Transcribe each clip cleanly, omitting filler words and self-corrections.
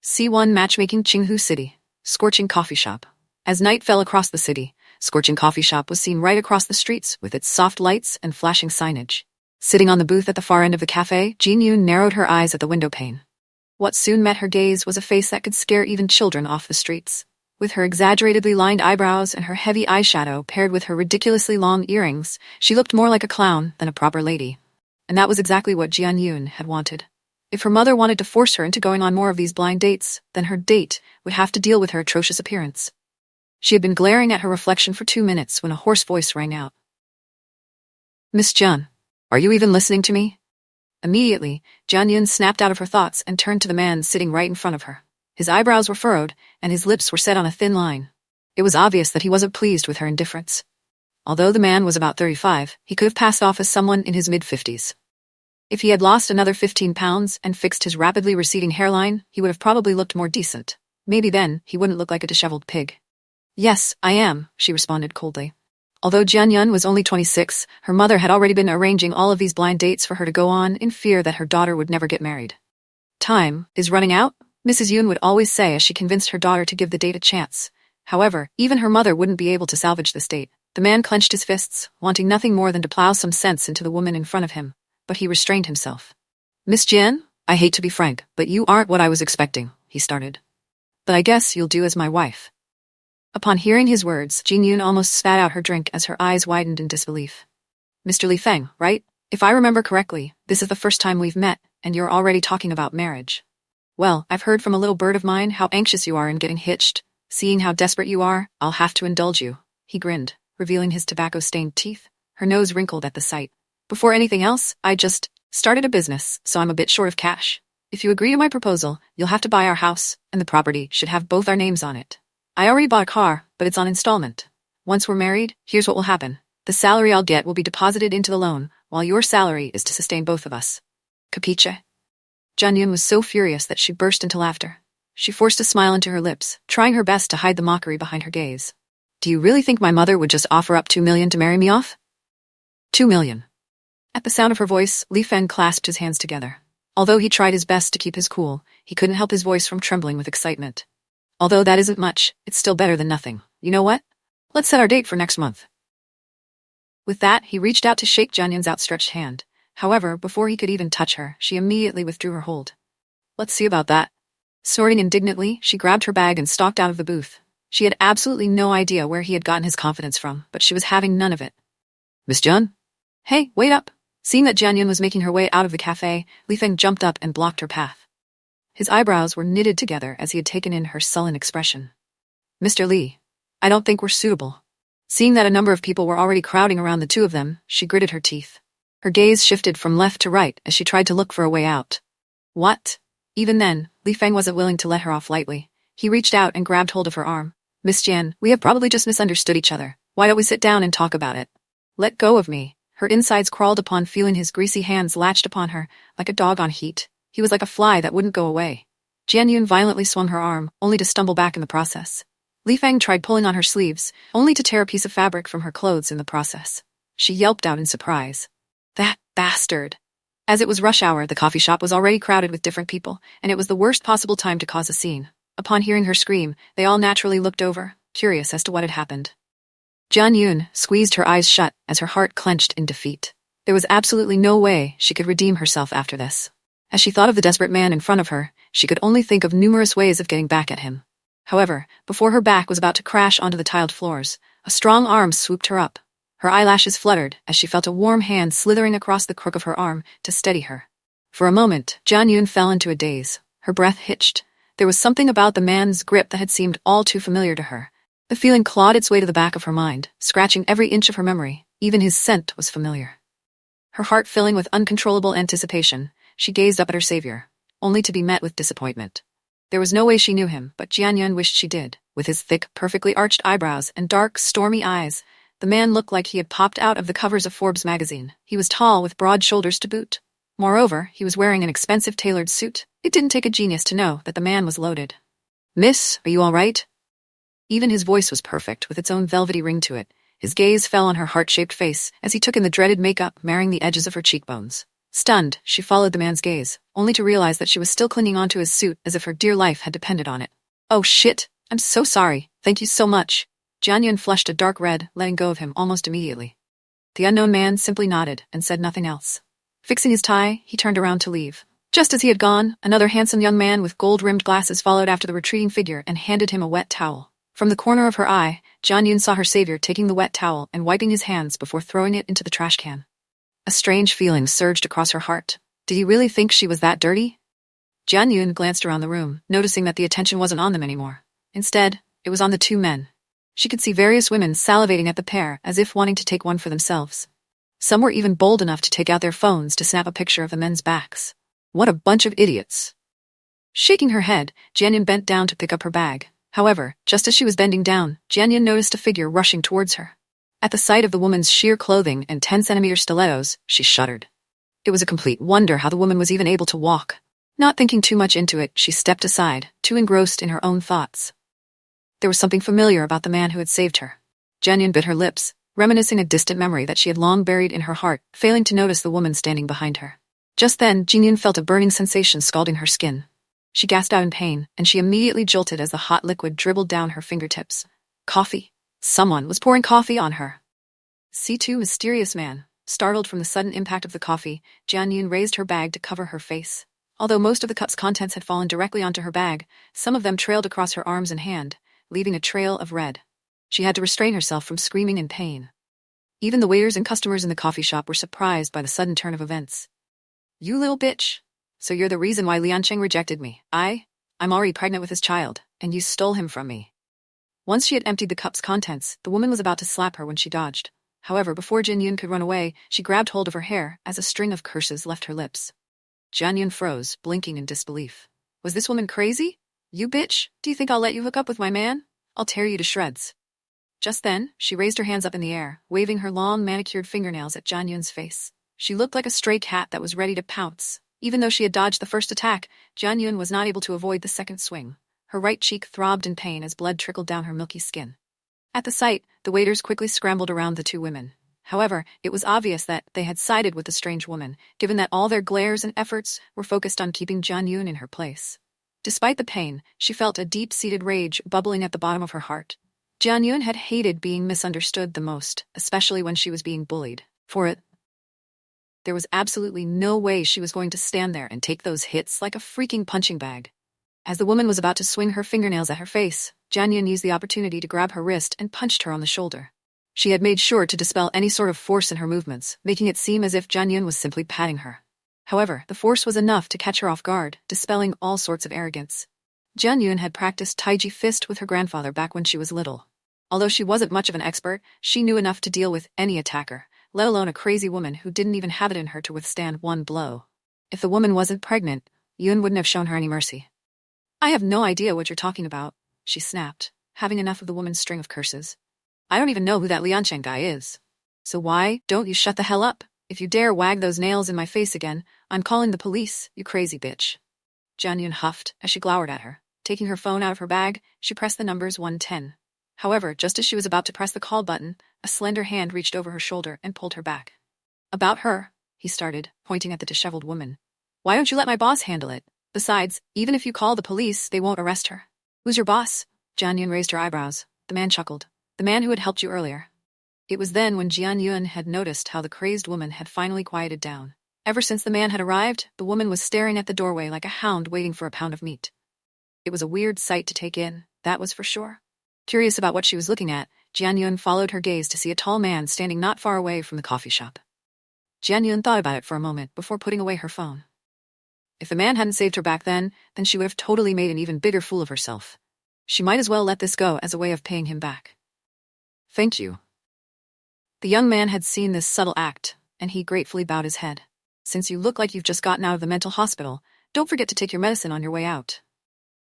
C1 Matchmaking Qinghu City. Scorching Coffee Shop. As night fell across the city, Scorching Coffee Shop was seen right across the streets with its soft lights and flashing signage. Sitting on the booth at the far end of the cafe, Jin Yoon narrowed her eyes at the window pane. What soon met her gaze was a face that could scare even children off the streets. With her exaggeratedly lined eyebrows and her heavy eyeshadow paired with her ridiculously long earrings, she looked more like a clown than a proper lady. And that was exactly what Jian Yoon had wanted. If her mother wanted to force her into going on more of these blind dates, then her date would have to deal with her atrocious appearance. She had been glaring at her reflection for 2 minutes when a hoarse voice rang out. "Miss Jian, are you even listening to me?" Immediately, Jian Yun snapped out of her thoughts and turned to the man sitting right in front of her. His eyebrows were furrowed, and his lips were set on a thin line. It was obvious that he wasn't pleased with her indifference. Although the man was about 35, he could have passed off as someone in his mid-50s. If he had lost another 15 pounds and fixed his rapidly receding hairline, he would have probably looked more decent. Maybe then, he wouldn't look like a disheveled pig. "Yes, I am," she responded coldly. Although Jian Yun was only 26, her mother had already been arranging all of these blind dates for her to go on in fear that her daughter would never get married. "Time is running out," Mrs. Yoon would always say as she convinced her daughter to give the date a chance. However, even her mother wouldn't be able to salvage this date. The man clenched his fists, wanting nothing more than to plow some sense into the woman in front of him. But he restrained himself. "Miss Jian, I hate to be frank, but you aren't what I was expecting," he started. "But I guess you'll do as my wife." Upon hearing his words, Jin Yoon almost spat out her drink as her eyes widened in disbelief. "Mr. Li Feng, right? If I remember correctly, this is the first time we've met, and you're already talking about marriage. Well, I've heard from a little bird of mine how anxious you are in getting hitched. Seeing how desperate you are, I'll have to indulge you." He grinned, revealing his tobacco-stained teeth. Her nose wrinkled at the sight. "Before anything else, I just started a business, so I'm a bit short of cash. If you agree to my proposal, you'll have to buy our house, and the property should have both our names on it. I already bought a car, but it's on installment. Once we're married, here's what will happen. The salary I'll get will be deposited into the loan, while your salary is to sustain both of us. Capiche?" Jian Yun was so furious that she burst into laughter. She forced a smile into her lips, trying her best to hide the mockery behind her gaze. "Do you really think my mother would just offer up 2 million to marry me off?" 2 million. At the sound of her voice, Li Feng clasped his hands together. Although he tried his best to keep his cool, he couldn't help his voice from trembling with excitement. "Although that isn't much, it's still better than nothing. You know what? Let's set our date for next month." With that, he reached out to shake Jian Yun's outstretched hand. However, before he could even touch her, she immediately withdrew her hold. "Let's see about that." Snorting indignantly, she grabbed her bag and stalked out of the booth. She had absolutely no idea where he had gotten his confidence from, but she was having none of it. "Miss Jian?" "Hey, wait up." Seeing that Jian Yun was making her way out of the cafe, Li Feng jumped up and blocked her path. His eyebrows were knitted together as he had taken in her sullen expression. "Mr. Li, I don't think we're suitable." Seeing that a number of people were already crowding around the two of them, she gritted her teeth. Her gaze shifted from left to right as she tried to look for a way out. "What?" Even then, Li Feng wasn't willing to let her off lightly. He reached out and grabbed hold of her arm. "Miss Jian, we have probably just misunderstood each other. Why don't we sit down and talk about it?" "Let go of me." Her insides crawled upon feeling his greasy hands latched upon her, like a dog on heat. He was like a fly that wouldn't go away. Jian Yun violently swung her arm, only to stumble back in the process. Li Feng tried pulling on her sleeves, only to tear a piece of fabric from her clothes in the process. She yelped out in surprise. "That bastard!" As it was rush hour, the coffee shop was already crowded with different people, and it was the worst possible time to cause a scene. Upon hearing her scream, they all naturally looked over, curious as to what had happened. Jian Yun squeezed her eyes shut as her heart clenched in defeat. There was absolutely no way she could redeem herself after this. As she thought of the desperate man in front of her, she could only think of numerous ways of getting back at him. However, before her back was about to crash onto the tiled floors, a strong arm swooped her up. Her eyelashes fluttered as she felt a warm hand slithering across the crook of her arm to steady her. For a moment, Jian Yun fell into a daze. Her breath hitched. There was something about the man's grip that had seemed all too familiar to her. The feeling clawed its way to the back of her mind, scratching every inch of her memory. Even his scent was familiar. Her heart filling with uncontrollable anticipation, she gazed up at her savior, only to be met with disappointment. There was no way she knew him, but Jian Yun wished she did. With his thick, perfectly arched eyebrows and dark, stormy eyes, the man looked like he had popped out of the covers of Forbes magazine. He was tall with broad shoulders to boot. Moreover, he was wearing an expensive tailored suit. It didn't take a genius to know that the man was loaded. "Miss, are you all right?" Even his voice was perfect, with its own velvety ring to it. His gaze fell on her heart-shaped face as he took in the dreaded makeup marring the edges of her cheekbones. Stunned, she followed the man's gaze, only to realize that she was still clinging onto his suit as if her dear life had depended on it. Oh shit, I'm so sorry, thank you so much. Jianyun flushed a dark red, letting go of him almost immediately. The unknown man simply nodded and said nothing else. Fixing his tie, he turned around to leave. Just as he had gone, another handsome young man with gold-rimmed glasses followed after the retreating figure and handed him a wet towel. From the corner of her eye, Jianyun saw her savior taking the wet towel and wiping his hands before throwing it into the trash can. A strange feeling surged across her heart. Did he really think she was that dirty? Jianyun glanced around the room, noticing that the attention wasn't on them anymore. Instead, it was on the two men. She could see various women salivating at the pair as if wanting to take one for themselves. Some were even bold enough to take out their phones to snap a picture of the men's backs. What a bunch of idiots. Shaking her head, Jianyun bent down to pick up her bag. However, just as she was bending down, Jianyun noticed a figure rushing towards her. At the sight of the woman's sheer clothing and 10-centimeter stilettos, she shuddered. It was a complete wonder how the woman was even able to walk. Not thinking too much into it, she stepped aside, too engrossed in her own thoughts. There was something familiar about the man who had saved her. Jianyun bit her lips, reminiscing a distant memory that she had long buried in her heart, failing to notice the woman standing behind her. Just then, Jianyun felt a burning sensation scalding her skin. She gasped out in pain, and she immediately jolted as the hot liquid dribbled down her fingertips. Coffee. Someone was pouring coffee on her. C2 mysterious man. Startled from the sudden impact of the coffee, Jianyun raised her bag to cover her face. Although most of the cup's contents had fallen directly onto her bag, some of them trailed across her arms and hand, leaving a trail of red. She had to restrain herself from screaming in pain. Even the waiters and customers in the coffee shop were surprised by the sudden turn of events. You little bitch. So you're the reason why Liancheng rejected me. I'm already pregnant with his child, and you stole him from me. Once she had emptied the cup's contents, the woman was about to slap her when she dodged. However, before Jianyun could run away, she grabbed hold of her hair as a string of curses left her lips. Jianyun froze, blinking in disbelief. Was this woman crazy? You bitch, do you think I'll let you hook up with my man? I'll tear you to shreds. Just then, she raised her hands up in the air, waving her long manicured fingernails at Jianyun's face. She looked like a stray cat that was ready to pounce. Even though she had dodged the first attack, Jianyun was not able to avoid the second swing. Her right cheek throbbed in pain as blood trickled down her milky skin. At the sight, the waiters quickly scrambled around the two women. However, it was obvious that they had sided with the strange woman, given that all their glares and efforts were focused on keeping Jianyun in her place. Despite the pain, she felt a deep-seated rage bubbling at the bottom of her heart. Jianyun had hated being misunderstood the most, especially when she was being bullied. For it, there was absolutely no way she was going to stand there and take those hits like a freaking punching bag. As the woman was about to swing her fingernails at her face, Jianyun used the opportunity to grab her wrist and punched her on the shoulder. She had made sure to dispel any sort of force in her movements, making it seem as if Jianyun was simply patting her. However, the force was enough to catch her off guard, dispelling all sorts of arrogance. Jianyun had practiced Taiji fist with her grandfather back when she was little. Although she wasn't much of an expert, she knew enough to deal with any attacker, let alone a crazy woman who didn't even have it in her to withstand one blow. If the woman wasn't pregnant, Yun wouldn't have shown her any mercy. I have no idea what you're talking about, she snapped, having enough of the woman's string of curses. I don't even know who that Liancheng guy is. So why don't you shut the hell up? If you dare wag those nails in my face again, I'm calling the police, you crazy bitch. Jianyun huffed as she glowered at her. Taking her phone out of her bag, she pressed the numbers 110. However, just as she was about to press the call button, a slender hand reached over her shoulder and pulled her back. About her, he started, pointing at the disheveled woman. Why don't you let my boss handle it? Besides, even if you call the police, they won't arrest her. Who's your boss? Jianyun raised her eyebrows. The man chuckled. The man who had helped you earlier. It was then when Jianyun had noticed how the crazed woman had finally quieted down. Ever since the man had arrived, the woman was staring at the doorway like a hound waiting for a pound of meat. It was a weird sight to take in, that was for sure. Curious about what she was looking at, Jianyun followed her gaze to see a tall man standing not far away from the coffee shop. Jianyun thought about it for a moment before putting away her phone. If the man hadn't saved her back then she would have totally made an even bigger fool of herself. She might as well let this go as a way of paying him back. Thank you. The young man had seen this subtle act, and he gratefully bowed his head. Since you look like you've just gotten out of the mental hospital, don't forget to take your medicine on your way out.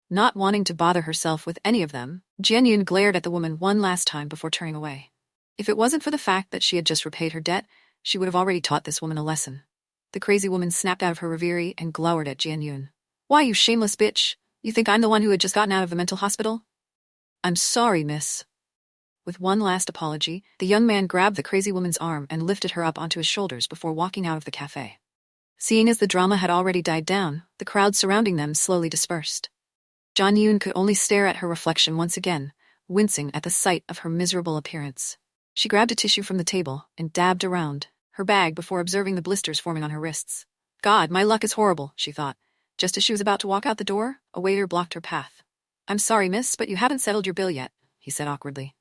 Not wanting to bother herself with any of them, Jianyun glared at the woman one last time before turning away. If it wasn't for the fact that she had just repaid her debt, she would have already taught this woman a lesson. The crazy woman snapped out of her reverie and glowered at Jianyun. Why, you shameless bitch? You think I'm the one who had just gotten out of the mental hospital? I'm sorry, miss. With one last apology, the young man grabbed the crazy woman's arm and lifted her up onto his shoulders before walking out of the cafe. Seeing as the drama had already died down, the crowd surrounding them slowly dispersed. Jang-yoon could only stare at her reflection once again, wincing at the sight of her miserable appearance. She grabbed a tissue from the table and dabbed around her bag before observing the blisters forming on her wrists. God, my luck is horrible, she thought. Just as she was about to walk out the door, a waiter blocked her path. I'm sorry, miss, but you haven't settled your bill yet, he said awkwardly.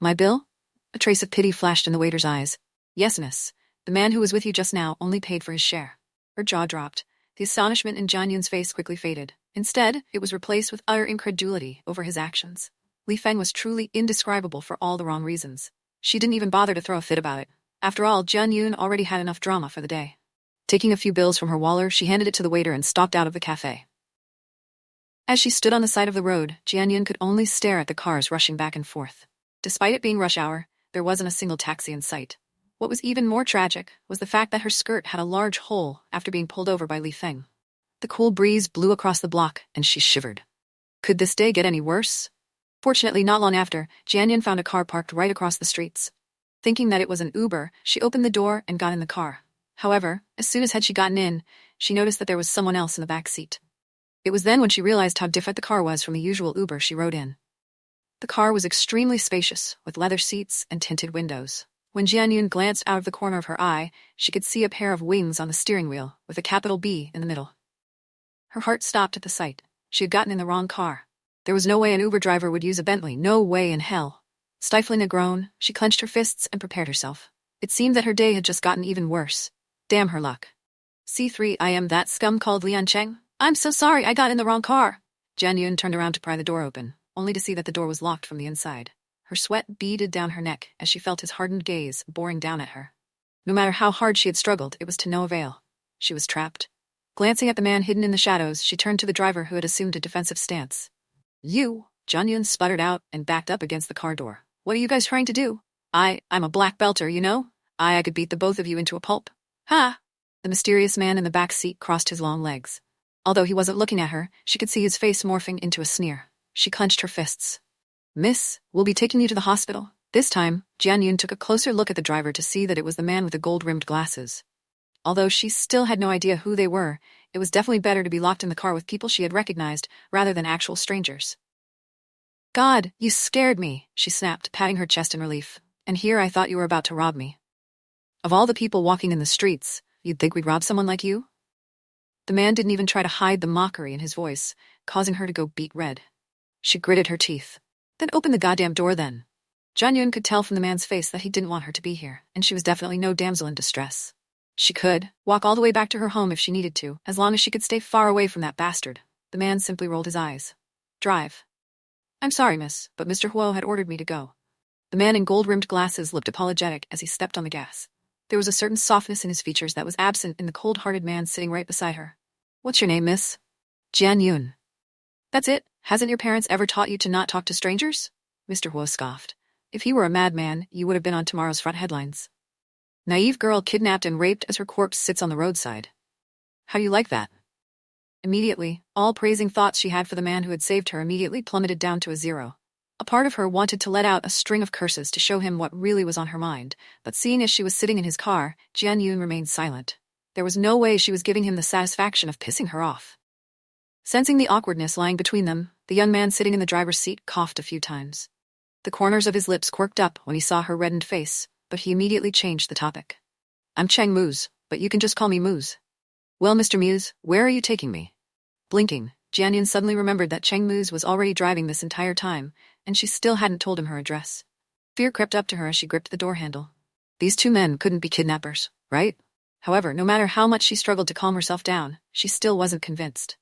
My bill? A trace of pity flashed in the waiter's eyes. Yes, miss. The man who was with you just now only paid for his share. Her jaw dropped. The astonishment in Jang-yoon's face quickly faded. Instead, it was replaced with utter incredulity over his actions. Li Feng was truly indescribable for all the wrong reasons. She didn't even bother to throw a fit about it. After all, Jang-yoon already had enough drama for the day. Taking a few bills from her wallet, she handed it to the waiter and stalked out of the cafe. As she stood on the side of the road, Jang-yoon could only stare at the cars rushing back and forth. Despite it being rush hour, there wasn't a single taxi in sight. What was even more tragic was the fact that her skirt had a large hole after being pulled over by Li Feng. The cool breeze blew across the block, and she shivered. Could this day get any worse? Fortunately, not long after, Jang-yoon found a car parked right across the streets. Thinking that it was an Uber, she opened the door and got in the car. However, as soon as had she gotten in, she noticed that there was someone else in the back seat. It was then when she realized how different the car was from the usual Uber she rode in. The car was extremely spacious, with leather seats and tinted windows. When Jang-yoon glanced out of the corner of her eye, she could see a pair of wings on the steering wheel, with a capital B in the middle. Her heart stopped at the sight. She had gotten in the wrong car. There was no way an Uber driver would use a Bentley, no way in hell. Stifling a groan, she clenched her fists and prepared herself. It seemed that her day had just gotten even worse. Damn her luck. C3, I am that scum called Lian Cheng. I'm so sorry I got in the wrong car. Jang-yoon turned around to pry the door open, only to see that the door was locked from the inside. Her sweat beaded down her neck as she felt his hardened gaze boring down at her. No matter how hard she had struggled, it was to no avail. She was trapped. Glancing at the man hidden in the shadows, she turned to the driver who had assumed a defensive stance. You, Jang-yoon sputtered out and backed up against the car door. What are you guys trying to do? I'm a black belter, you know? I could beat the both of you into a pulp. Ha! The mysterious man in the back seat crossed his long legs. Although he wasn't looking at her, she could see his face morphing into a sneer. She clenched her fists. Miss, we'll be taking you to the hospital. This time, Jang-yoon took a closer look at the driver to see that it was the man with the gold-rimmed glasses. Although she still had no idea who they were, it was definitely better to be locked in the car with people she had recognized, rather than actual strangers. God, you scared me, she snapped, patting her chest in relief. And here I thought you were about to rob me. Of all the people walking in the streets, you'd think we'd rob someone like you? The man didn't even try to hide the mockery in his voice, causing her to go beet red. She gritted her teeth. Then open the goddamn door then. Jang-yoon could tell from the man's face that he didn't want her to be here, and she was definitely no damsel in distress. She could walk all the way back to her home if she needed to, as long as she could stay far away from that bastard. The man simply rolled his eyes. Drive. I'm sorry, miss, but Mr. Huo had ordered me to go. The man in gold-rimmed glasses looked apologetic as he stepped on the gas. There was a certain softness in his features that was absent in the cold-hearted man sitting right beside her. What's your name, miss? Jang-yoon. That's it? Hasn't your parents ever taught you to not talk to strangers? Mr. Huo scoffed. If he were a madman, you would have been on tomorrow's front headlines. Naive girl kidnapped and raped as her corpse sits on the roadside. How do you like that? Immediately, all praising thoughts she had for the man who had saved her immediately plummeted down to a zero. A part of her wanted to let out a string of curses to show him what really was on her mind, but seeing as she was sitting in his car, Jang-yoon remained silent. There was no way she was giving him the satisfaction of pissing her off. Sensing the awkwardness lying between them, the young man sitting in the driver's seat coughed a few times. The corners of his lips quirked up when he saw her reddened face, but he immediately changed the topic. I'm Cheng Muse, but you can just call me Muse. Well, Mr. Muse, where are you taking me? Blinking, Jang-yoon suddenly remembered that Cheng Muse was already driving this entire time, and she still hadn't told him her address. Fear crept up to her as she gripped the door handle. These two men couldn't be kidnappers, right? However, no matter how much she struggled to calm herself down, she still wasn't convinced.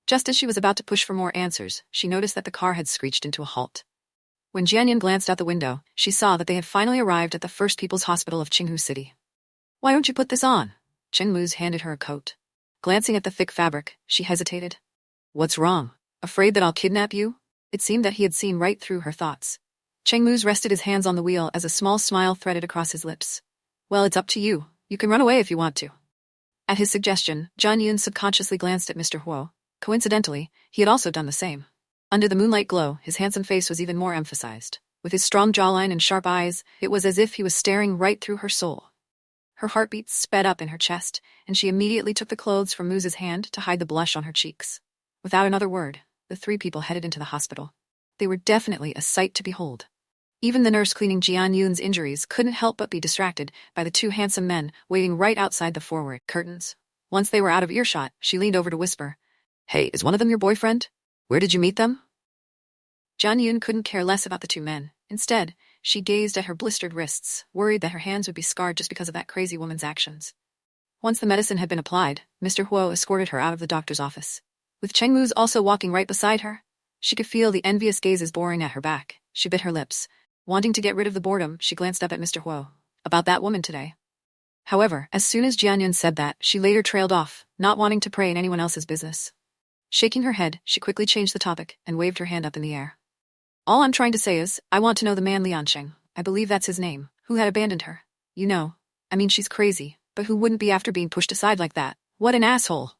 Just as she was about to push for more answers, she noticed that the car had screeched into a halt. When Jang-yoon glanced out the window, she saw that they had finally arrived at the First People's Hospital of Qinghu City. Why don't you put this on? Cheng Muse handed her a coat. Glancing at the thick fabric, she hesitated. What's wrong? Afraid that I'll kidnap you? It seemed that he had seen right through her thoughts. Cheng Muse rested his hands on the wheel as a small smile threaded across his lips. Well, it's up to you. You can run away if you want to. At his suggestion, Jang-yoon subconsciously glanced at Mr. Huo. Coincidentally, he had also done the same. Under the moonlight glow, his handsome face was even more emphasized. With his strong jawline and sharp eyes, it was as if he was staring right through her soul. Her heartbeat sped up in her chest, and she immediately took the clothes from Moose's hand to hide the blush on her cheeks. Without another word, the three people headed into the hospital. They were definitely a sight to behold. Even the nurse cleaning Jian Yun's injuries couldn't help but be distracted by the two handsome men waiting right outside the forward curtains. Once they were out of earshot, she leaned over to whisper, "Hey, is one of them your boyfriend? Where did you meet them?" Jian Yun couldn't care less about the two men. Instead, she gazed at her blistered wrists, worried that her hands would be scarred just because of that crazy woman's actions. Once the medicine had been applied, Mr. Huo escorted her out of the doctor's office. With Cheng Mu's also walking right beside her, she could feel the envious gazes boring at her back. She bit her lips. Wanting to get rid of the boredom, she glanced up at Mr. Huo. About that woman today. However, as soon as Jian Yun said that, she later trailed off, not wanting to pry in anyone else's business. Shaking her head, she quickly changed the topic and waved her hand up in the air. "All I'm trying to say is, I want to know the man Liansheng, I believe that's his name, who had abandoned her. You know, I mean she's crazy, but who wouldn't be after being pushed aside like that? What an asshole.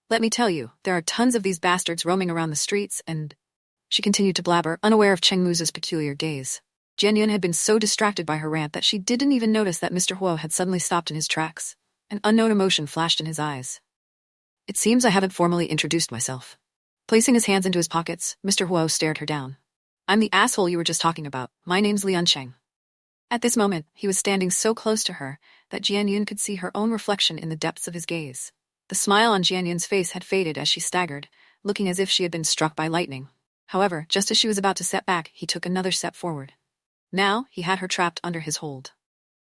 Let me tell you, there are tons of these bastards roaming around the streets and—" She continued to blabber, unaware of Cheng Mu's peculiar gaze. Jian Yun had been so distracted by her rant that she didn't even notice that Mr. Huo had suddenly stopped in his tracks. An unknown emotion flashed in his eyes. "It seems I haven't formally introduced myself." Placing his hands into his pockets, Mr. Huo stared her down. "I'm the asshole you were just talking about. My name's Liansheng." At this moment, he was standing so close to her that Jian Yun could see her own reflection in the depths of his gaze. The smile on Jian Yun's face had faded as she staggered, looking as if she had been struck by lightning. However, just as she was about to step back, he took another step forward. Now, he had her trapped under his hold.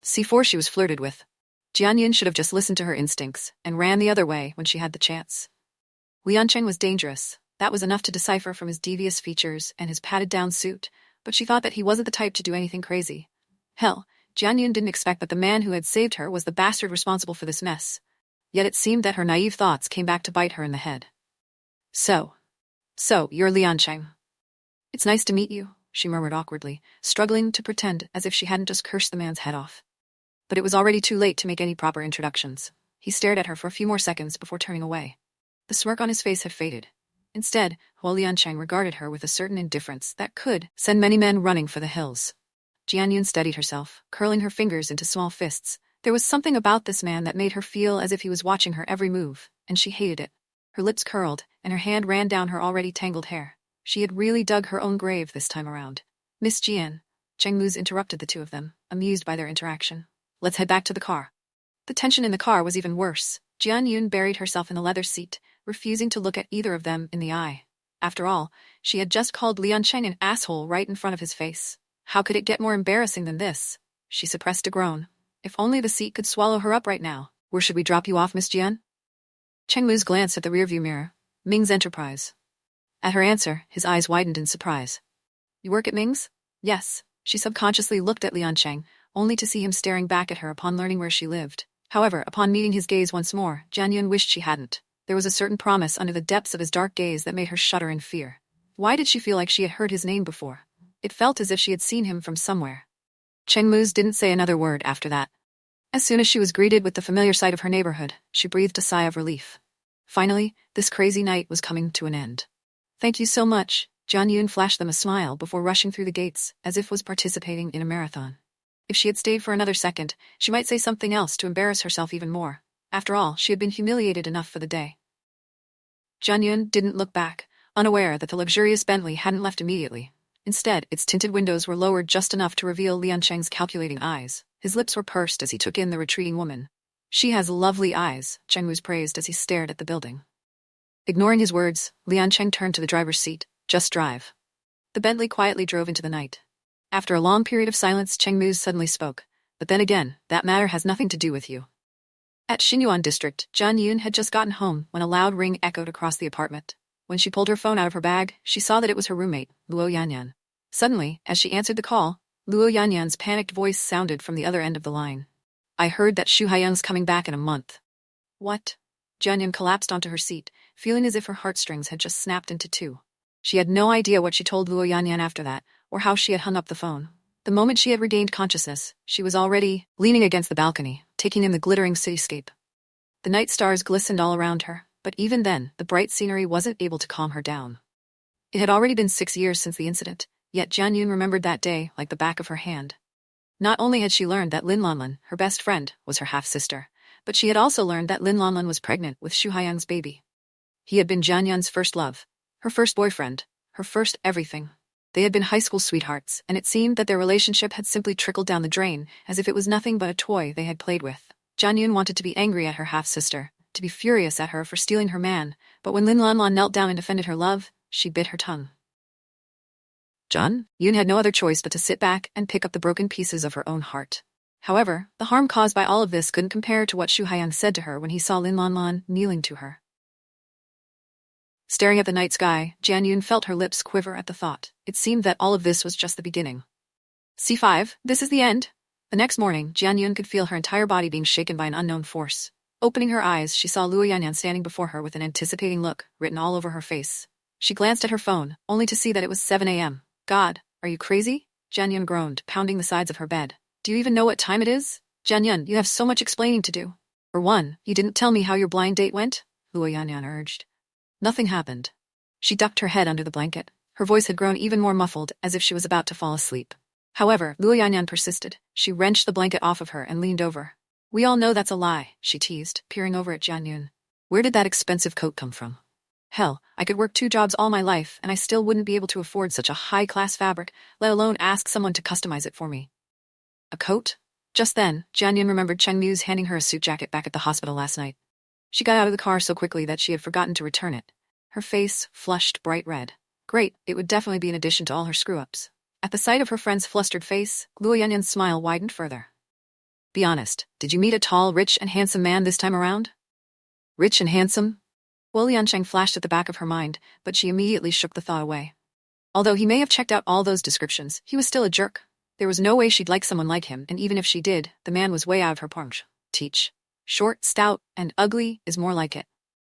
C4 she was flirted with. Jian Yun should have just listened to her instincts and ran the other way when she had the chance. Liansheng was dangerous. That was enough to decipher from his devious features and his padded-down suit, but she thought that he wasn't the type to do anything crazy. Hell, Jian Yun didn't expect that the man who had saved her was the bastard responsible for this mess. Yet it seemed that her naive thoughts came back to bite her in the head. So, you're Liansheng. It's nice to meet you," she murmured awkwardly, struggling to pretend as if she hadn't just cursed the man's head off. But it was already too late to make any proper introductions. He stared at her for a few more seconds before turning away. The smirk on his face had faded. Instead, Huo Liansheng regarded her with a certain indifference that could send many men running for the hills. Jian Yun steadied herself, curling her fingers into small fists. There was something about this man that made her feel as if he was watching her every move, and she hated it. Her lips curled, and her hand ran down her already tangled hair. She had really dug her own grave this time around. "Miss Jian," Cheng Mu's interrupted the two of them, amused by their interaction. "Let's head back to the car." The tension in the car was even worse. Jian Yun buried herself in the leather seat, refusing to look at either of them in the eye. After all, she had just called Liansheng an asshole right in front of his face. How could it get more embarrassing than this? She suppressed a groan. If only the seat could swallow her up right now. "Where should we drop you off, Miss Jian?" Cheng Mu's glanced at the rearview mirror. "Ming's Enterprise." At her answer, his eyes widened in surprise. "You work at Ming's?" "Yes." She subconsciously looked at Liansheng, only to see him staring back at her upon learning where she lived. However, upon meeting his gaze once more, Jian Yun wished she hadn't. There was a certain promise under the depths of his dark gaze that made her shudder in fear. Why did she feel like she had heard his name before? It felt as if she had seen him from somewhere. Cheng Mu's didn't say another word after that. As soon as she was greeted with the familiar sight of her neighborhood, she breathed a sigh of relief. Finally, this crazy night was coming to an end. "Thank you so much." Jian Yun flashed them a smile before rushing through the gates, as if was participating in a marathon. If she had stayed for another second, she might say something else to embarrass herself even more. After all, she had been humiliated enough for the day. Jian Yun didn't look back, unaware that the luxurious Bentley hadn't left immediately. Instead, its tinted windows were lowered just enough to reveal Liansheng's calculating eyes. His lips were pursed as he took in the retreating woman. "She has lovely eyes," Cheng Wu praised as he stared at the building. Ignoring his words, Liansheng turned to the driver's seat. "Just drive." The Bentley quietly drove into the night. After a long period of silence, Cheng Mu suddenly spoke. "But then again, that matter has nothing to do with you." At Xinyuan District, Jian Yun had just gotten home when a loud ring echoed across the apartment. When she pulled her phone out of her bag, she saw that it was her roommate, Luo Yanyan. Suddenly, as she answered the call, Luo Yanyan's panicked voice sounded from the other end of the line. "I heard that Xu Haiyang's coming back in a month." "What?" Jian Yun collapsed onto her seat, feeling as if her heartstrings had just snapped into two. She had no idea what she told Luo Yanyan after that, or how she had hung up the phone. The moment she had regained consciousness, she was already leaning against the balcony, taking in the glittering cityscape. The night stars glistened all around her, but even then, the bright scenery wasn't able to calm her down. It had already been 6 years since the incident, yet Jian Yun remembered that day like the back of her hand. Not only had she learned that Lin Lanlan, her best friend, was her half-sister, but she had also learned that Lin Lanlan was pregnant with Xu Haiyang's baby. He had been Jian Yun's first love, her first boyfriend, her first everything. They had been high school sweethearts, and it seemed that their relationship had simply trickled down the drain, as if it was nothing but a toy they had played with. Jian Yun wanted to be angry at her half-sister, to be furious at her for stealing her man, but when Lin Lanlan knelt down and defended her love, she bit her tongue. Jian Yun had no other choice but to sit back and pick up the broken pieces of her own heart. However, the harm caused by all of this couldn't compare to what Xu Haiyang said to her when he saw Lin Lanlan kneeling to her. Staring at the night sky, Jian Yun felt her lips quiver at the thought. It seemed that all of this was just the beginning. C5, this is the end. The next morning, Jian Yun could feel her entire body being shaken by an unknown force. Opening her eyes, she saw Luo Yanyan standing before her with an anticipating look written all over her face. She glanced at her phone, only to see that it was 7 a.m. God, are you crazy? Jian Yun groaned, pounding the sides of her bed. Do you even know what time it is? Jian Yun, you have so much explaining to do. For one, you didn't tell me how your blind date went? Luo Yanyan urged. Nothing happened. She ducked her head under the blanket. Her voice had grown even more muffled, as if she was about to fall asleep. However, Luo Yanyan persisted. She wrenched the blanket off of her and leaned over. We all know that's a lie, she teased, peering over at Jian Yun. Where did that expensive coat come from? Hell, I could work 2 jobs all my life, and I still wouldn't be able to afford such a high-class fabric, let alone ask someone to customize it for me. A coat? Just then, Jian Yun remembered Cheng Mu's handing her a suit jacket back at the hospital last night. She got out of the car so quickly that she had forgotten to return it. Her face flushed bright red. Great, it would definitely be an addition to all her screw-ups. At the sight of her friend's flustered face, Luo Yanyan's smile widened further. Be honest, did you meet a tall, rich, and handsome man this time around? Rich and handsome? Guo Liancheng flashed at the back of her mind, but she immediately shook the thought away. Although he may have checked out all those descriptions, he was still a jerk. There was no way she'd like someone like him, and even if she did, the man was way out of her punch. Teach. Short, stout, and ugly is more like it.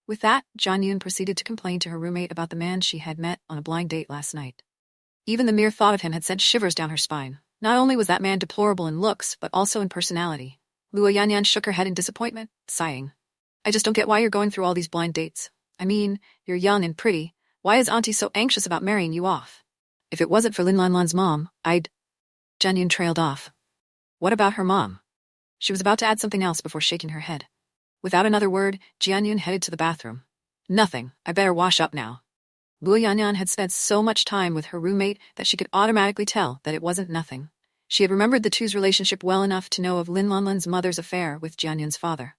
With that, Jian Yun proceeded to complain to her roommate about the man she had met on a blind date last night. Even the mere thought of him had sent shivers down her spine. Not only was that man deplorable in looks, but also in personality. Luo Yanyan shook her head in disappointment, sighing. I just don't get why you're going through all these blind dates. I mean, you're young and pretty. Why is Auntie so anxious about marrying you off? If it wasn't for Lin Lanlan's mom, I'd... Jian Yun trailed off. What about her mom? She was about to add something else before shaking her head. Without another word, Jian Yun headed to the bathroom. Nothing. I better wash up now. Luo Yanyan had spent so much time with her roommate that she could automatically tell that it wasn't nothing. She had remembered the two's relationship well enough to know of Lin Lanlan's mother's affair with Jian Yun's father.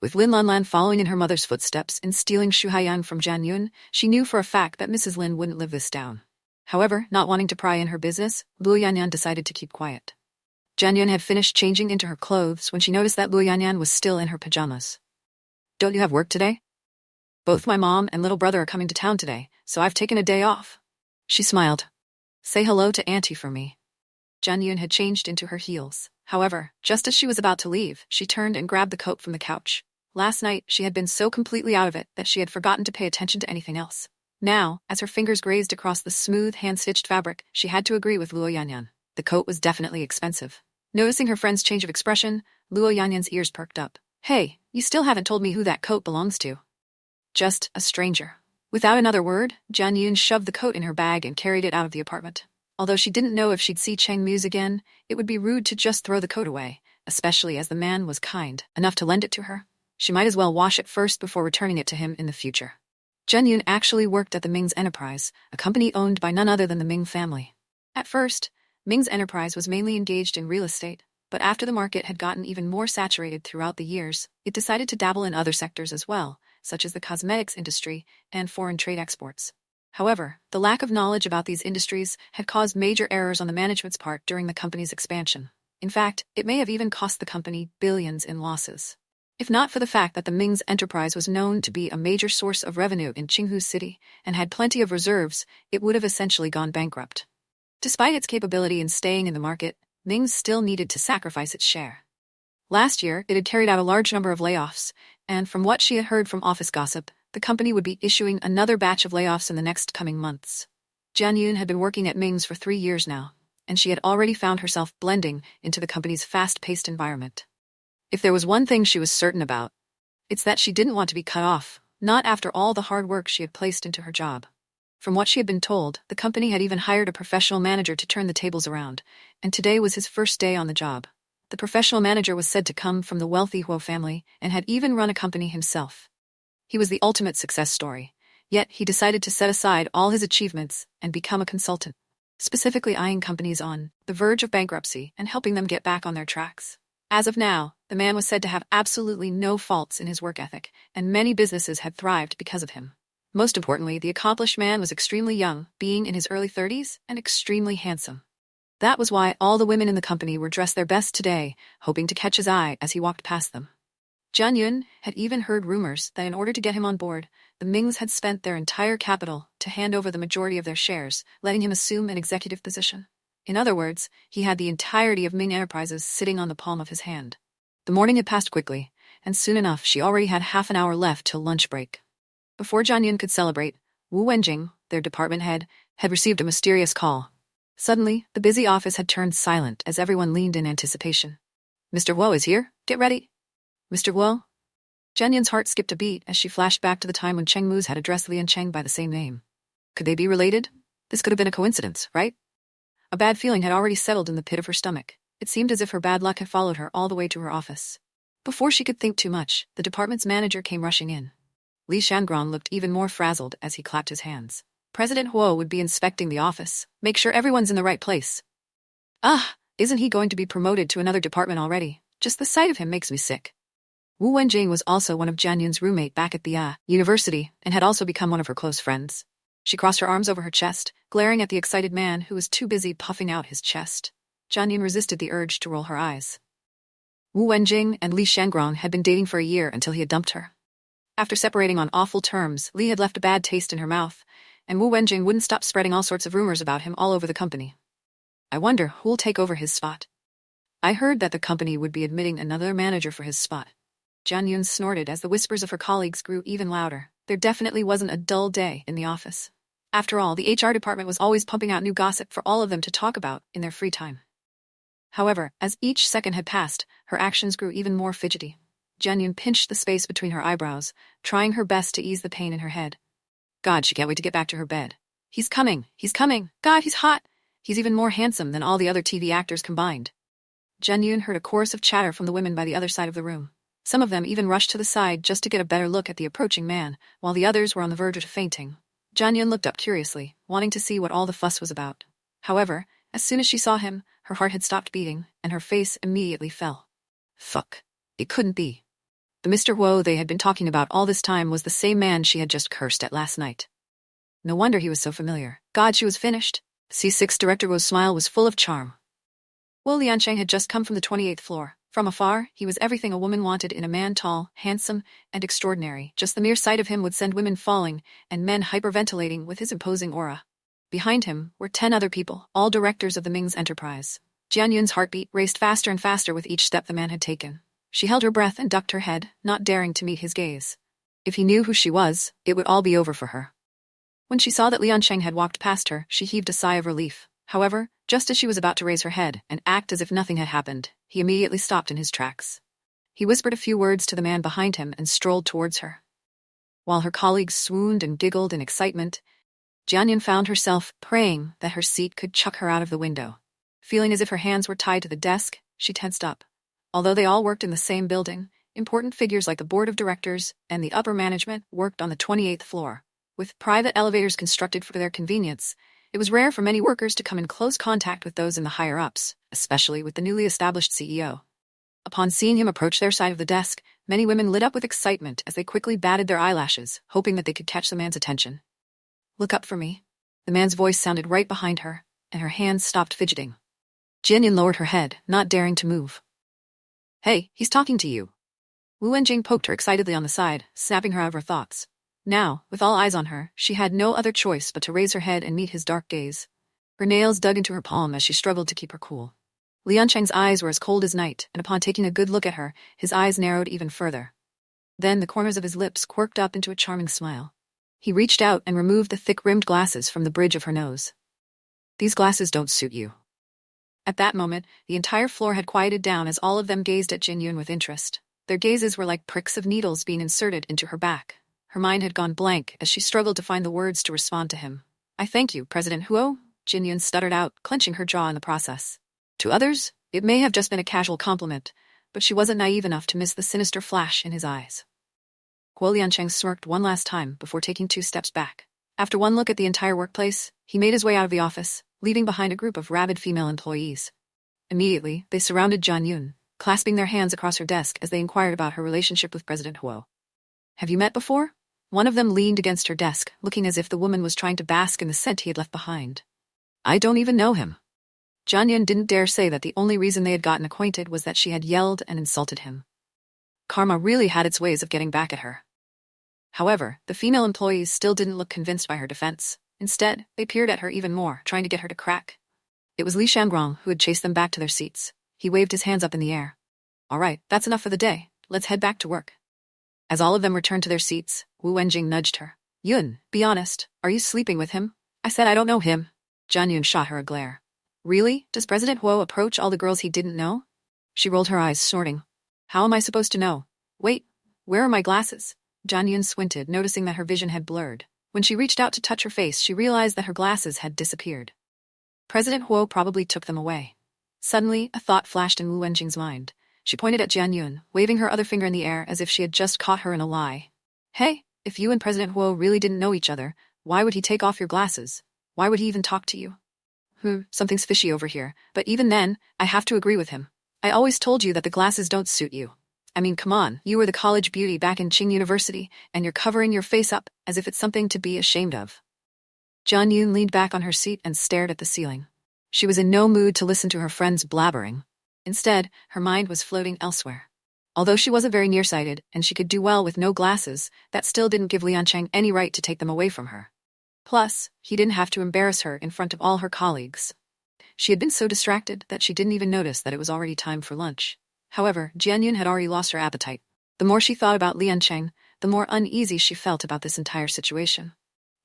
With Lin Lanlan following in her mother's footsteps and stealing Xu Haiyang from Jian Yun, she knew for a fact that Mrs. Lin wouldn't live this down. However, not wanting to pry in her business, Luo Yanyan decided to keep quiet. Jian Yun had finished changing into her clothes when she noticed that Luo Yanyan was still in her pajamas. Don't you have work today? Both my mom and little brother are coming to town today, so I've taken a day off. She smiled. Say hello to Auntie for me. Jian Yun had changed into her heels. However, just as she was about to leave, she turned and grabbed the coat from the couch. Last night, she had been so completely out of it that she had forgotten to pay attention to anything else. Now, as her fingers grazed across the smooth, hand-stitched fabric, she had to agree with Luo Yanyan. The coat was definitely expensive. Noticing her friend's change of expression, Luo Yanyan's ears perked up. Hey, you still haven't told me who that coat belongs to. Just a stranger. Without another word, Jian Yun shoved the coat in her bag and carried it out of the apartment. Although she didn't know if she'd see Cheng Mu's again, it would be rude to just throw the coat away, especially as the man was kind enough to lend it to her. She might as well wash it first before returning it to him in the future. Jian Yun actually worked at the Ming's Enterprise, a company owned by none other than the Ming family. At first, Ming's Enterprise was mainly engaged in real estate, but after the market had gotten even more saturated throughout the years, it decided to dabble in other sectors as well, such as the cosmetics industry and foreign trade exports. However, the lack of knowledge about these industries had caused major errors on the management's part during the company's expansion. In fact, it may have even cost the company billions in losses. If not for the fact that the Ming's Enterprise was known to be a major source of revenue in Qinghu City and had plenty of reserves, it would have essentially gone bankrupt. Despite its capability in staying in the market, Ming's still needed to sacrifice its share. Last year, it had carried out a large number of layoffs, and from what she had heard from office gossip, the company would be issuing another batch of layoffs in the next coming months. Jian Yun had been working at Ming's for 3 years now, and she had already found herself blending into the company's fast-paced environment. If there was one thing she was certain about, it's that she didn't want to be cut off, not after all the hard work she had placed into her job. From what she had been told, the company had even hired a professional manager to turn the tables around, and today was his first day on the job. The professional manager was said to come from the wealthy Huo family and had even run a company himself. He was the ultimate success story, yet he decided to set aside all his achievements and become a consultant, specifically eyeing companies on the verge of bankruptcy and helping them get back on their tracks. As of now, the man was said to have absolutely no faults in his work ethic, and many businesses had thrived because of him. Most importantly, the accomplished man was extremely young, being in his early 30s, and extremely handsome. That was why all the women in the company were dressed their best today, hoping to catch his eye as he walked past them. Jian Yun had even heard rumors that in order to get him on board, the Mings had spent their entire capital to hand over the majority of their shares, letting him assume an executive position. In other words, he had the entirety of Ming Enterprises sitting on the palm of his hand. The morning had passed quickly, and soon enough she already had half an hour left till lunch break. Before Jian Yun could celebrate, Wu Wenjing, their department head, had received a mysterious call. Suddenly, the busy office had turned silent as everyone leaned in anticipation. "Mr. Wu is here. Get ready." "Mr. Wu?" Jian Yun's heart skipped a beat as she flashed back to the time when Cheng Mu's had addressed Lian Cheng by the same name. Could they be related? This could have been a coincidence, right? A bad feeling had already settled in the pit of her stomach. It seemed as if her bad luck had followed her all the way to her office. Before she could think too much, the department's manager came rushing in. Li Shangrong looked even more frazzled as he clapped his hands. President Huo would be inspecting the office. Make sure everyone's in the right place. Isn't he going to be promoted to another department already? Just the sight of him makes me sick. Wu Wenjing was also one of Jian Yun's roommate back at the university and had also become one of her close friends. She crossed her arms over her chest, glaring at the excited man who was too busy puffing out his chest. Jian Yun resisted the urge to roll her eyes. Wu Wenjing and Li Shangrong had been dating for a year until he had dumped her. After separating on awful terms, Li had left a bad taste in her mouth, and Wu Wenjing wouldn't stop spreading all sorts of rumors about him all over the company. I wonder who'll take over his spot. I heard that the company would be admitting another manager for his spot. Jian Yun snorted as the whispers of her colleagues grew even louder. There definitely wasn't a dull day in the office. After all, the HR department was always pumping out new gossip for all of them to talk about in their free time. However, as each second had passed, her actions grew even more fidgety. Jian Yun pinched the space between her eyebrows, trying her best to ease the pain in her head. God, she can't wait to get back to her bed. He's coming! He's coming! God, he's hot! He's even more handsome than all the other TV actors combined. Jian Yun heard a chorus of chatter from the women by the other side of the room. Some of them even rushed to the side just to get a better look at the approaching man, while the others were on the verge of fainting. Jian Yun looked up curiously, wanting to see what all the fuss was about. However, as soon as she saw him, her heart had stopped beating, and her face immediately fell. Fuck. It couldn't be. The Mr. Huo they had been talking about all this time was the same man she had just cursed at last night. No wonder he was so familiar. God, she was finished. C6 Director Huo's smile was full of charm. Wu Liancheng had just come from the 28th floor. From afar, he was everything a woman wanted in a man: tall, handsome, and extraordinary. Just the mere sight of him would send women falling, and men hyperventilating with his imposing aura. Behind him were 10 other people, all directors of the Ming's enterprise. Jian Yun's heartbeat raced faster and faster with each step the man had taken. She held her breath and ducked her head, not daring to meet his gaze. If he knew who she was, it would all be over for her. When she saw that Liancheng had walked past her, she heaved a sigh of relief. However, just as she was about to raise her head and act as if nothing had happened, he immediately stopped in his tracks. He whispered a few words to the man behind him and strolled towards her. While her colleagues swooned and giggled in excitement, Jian Yun found herself praying that her seat could chuck her out of the window. Feeling as if her hands were tied to the desk, she tensed up. Although they all worked in the same building, important figures like the board of directors and the upper management worked on the 28th floor. With private elevators constructed for their convenience, it was rare for many workers to come in close contact with those in the higher-ups, especially with the newly established CEO. Upon seeing him approach their side of the desk, many women lit up with excitement as they quickly batted their eyelashes, hoping that they could catch the man's attention. Look up for me. The man's voice sounded right behind her, and her hands stopped fidgeting. Jian Yun lowered her head, not daring to move. Hey, he's talking to you. Wu Wenjing poked her excitedly on the side, snapping her out of her thoughts. Now, with all eyes on her, she had no other choice but to raise her head and meet his dark gaze. Her nails dug into her palm as she struggled to keep her cool. Liancheng's eyes were as cold as night, and upon taking a good look at her, his eyes narrowed even further. Then the corners of his lips quirked up into a charming smile. He reached out and removed the thick-rimmed glasses from the bridge of her nose. These glasses don't suit you. At that moment, the entire floor had quieted down as all of them gazed at Jian Yun with interest. Their gazes were like pricks of needles being inserted into her back. Her mind had gone blank as she struggled to find the words to respond to him. I thank you, President Huo, Jinyun stuttered out, clenching her jaw in the process. To others, it may have just been a casual compliment, but she wasn't naive enough to miss the sinister flash in his eyes. Guo Liancheng smirked one last time before taking 2 steps back. After one look at the entire workplace, he made his way out of the office, leaving behind a group of rabid female employees. Immediately, they surrounded Jianyun, clasping their hands across her desk as they inquired about her relationship with President Huo. Have you met before? One of them leaned against her desk, looking as if the woman was trying to bask in the scent he had left behind. I don't even know him. Jianyun didn't dare say that the only reason they had gotten acquainted was that she had yelled and insulted him. Karma really had its ways of getting back at her. However, the female employees still didn't look convinced by her defense. Instead, they peered at her even more, trying to get her to crack. It was Li Shangrong who had chased them back to their seats. He waved his hands up in the air. All right, that's enough for the day. Let's head back to work. As all of them returned to their seats, Wu Wenjing nudged her. Yun, be honest, are you sleeping with him? I said I don't know him. Jianyun shot her a glare. Really? Does President Huo approach all the girls he didn't know? She rolled her eyes, snorting. How am I supposed to know? Wait, where are my glasses? Jianyun squinted, noticing that her vision had blurred. When she reached out to touch her face, she realized that her glasses had disappeared. President Huo probably took them away. Suddenly, a thought flashed in Wu Wenjing's mind. She pointed at Jianyun, waving her other finger in the air as if she had just caught her in a lie. Hey, if you and President Huo really didn't know each other, why would he take off your glasses? Why would he even talk to you? Something's fishy over here, but even then, I have to agree with him. I always told you that the glasses don't suit you. I mean, come on, you were the college beauty back in Qing University, and you're covering your face up as if it's something to be ashamed of. Jianyun leaned back on her seat and stared at the ceiling. She was in no mood to listen to her friend's blabbering. Instead, her mind was floating elsewhere. Although she wasn't very nearsighted, and she could do well with no glasses, that still didn't give Liancheng any right to take them away from her. Plus, he didn't have to embarrass her in front of all her colleagues. She had been so distracted that she didn't even notice that it was already time for lunch. However, Jianyun had already lost her appetite. The more she thought about Liancheng, the more uneasy she felt about this entire situation.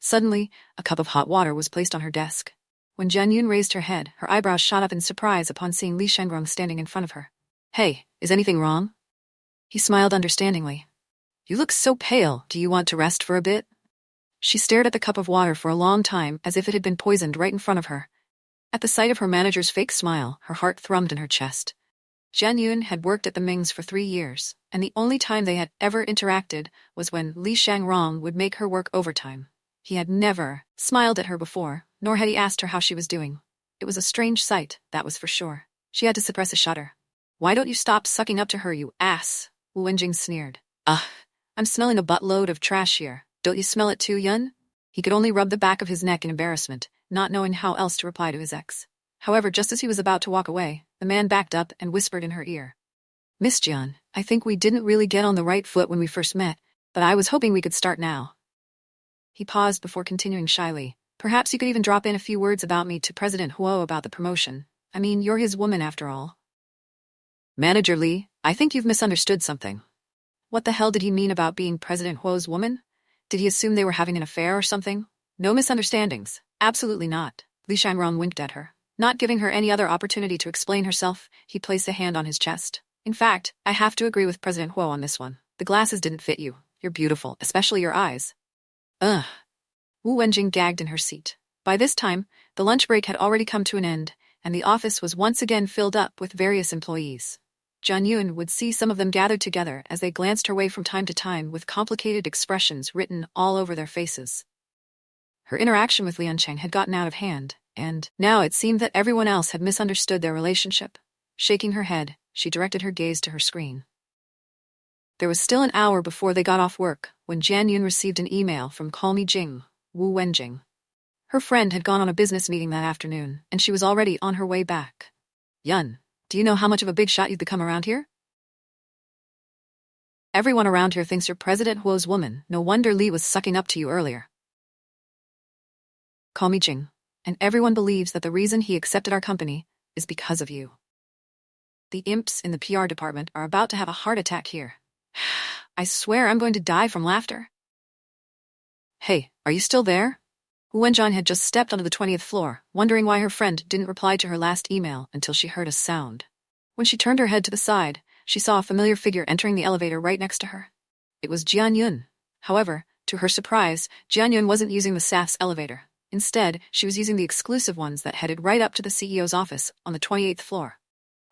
Suddenly, a cup of hot water was placed on her desk. When Jianyun raised her head, her eyebrows shot up in surprise upon seeing Li Shangrong standing in front of her. Hey, is anything wrong? He smiled understandingly. You look so pale, do you want to rest for a bit? She stared at the cup of water for a long time as if it had been poisoned right in front of her. At the sight of her manager's fake smile, her heart thrummed in her chest. Jianyun had worked at the Mings for 3 years, and the only time they had ever interacted was when Li Shangrong would make her work overtime. He had never smiled at her before, nor had he asked her how she was doing. It was a strange sight, that was for sure. She had to suppress a shudder. Why don't you stop sucking up to her, you ass? Wu Wenjing sneered. Ugh, I'm smelling a buttload of trash here. Don't you smell it too, Yun? He could only rub the back of his neck in embarrassment, not knowing how else to reply to his ex. However, just as he was about to walk away, the man backed up and whispered in her ear. Miss Jian, I think we didn't really get on the right foot when we first met, but I was hoping we could start now. He paused before continuing shyly. Perhaps you could even drop in a few words about me to President Huo about the promotion. I mean, you're his woman after all. Manager Li, I think you've misunderstood something. What the hell did he mean about being President Huo's woman? Did he assume they were having an affair or something? No misunderstandings. Absolutely not. Li Shangrong winked at her. Not giving her any other opportunity to explain herself, he placed a hand on his chest. In fact, I have to agree with President Huo on this one. The glasses didn't fit you. You're beautiful, especially your eyes. Ugh. Wu Wenjing gagged in her seat. By this time, the lunch break had already come to an end, and the office was once again filled up with various employees. Jianyun would see some of them gathered together as they glanced her way from time to time with complicated expressions written all over their faces. Her interaction with Liancheng had gotten out of hand, and now it seemed that everyone else had misunderstood their relationship. Shaking her head, she directed her gaze to her screen. There was still an hour before they got off work when Jianyun received an email from Call Me Jing, Wu Wenjing. Her friend had gone on a business meeting that afternoon, and she was already on her way back. Yun, do you know how much of a big shot you've become around here? Everyone around here thinks you're President Huo's woman. No wonder Li was sucking up to you earlier. Call me Jing, and everyone believes that the reason he accepted our company is because of you. The imps in the PR department are about to have a heart attack here. I swear I'm going to die from laughter. Hey, are you still there? Wu Wenjing had just stepped onto the 20th floor, wondering why her friend didn't reply to her last email until she heard a sound. When she turned her head to the side, she saw a familiar figure entering the elevator right next to her. It was Jianyun. However, to her surprise, Jianyun wasn't using the SAF's elevator. Instead, she was using the exclusive ones that headed right up to the CEO's office on the 28th floor.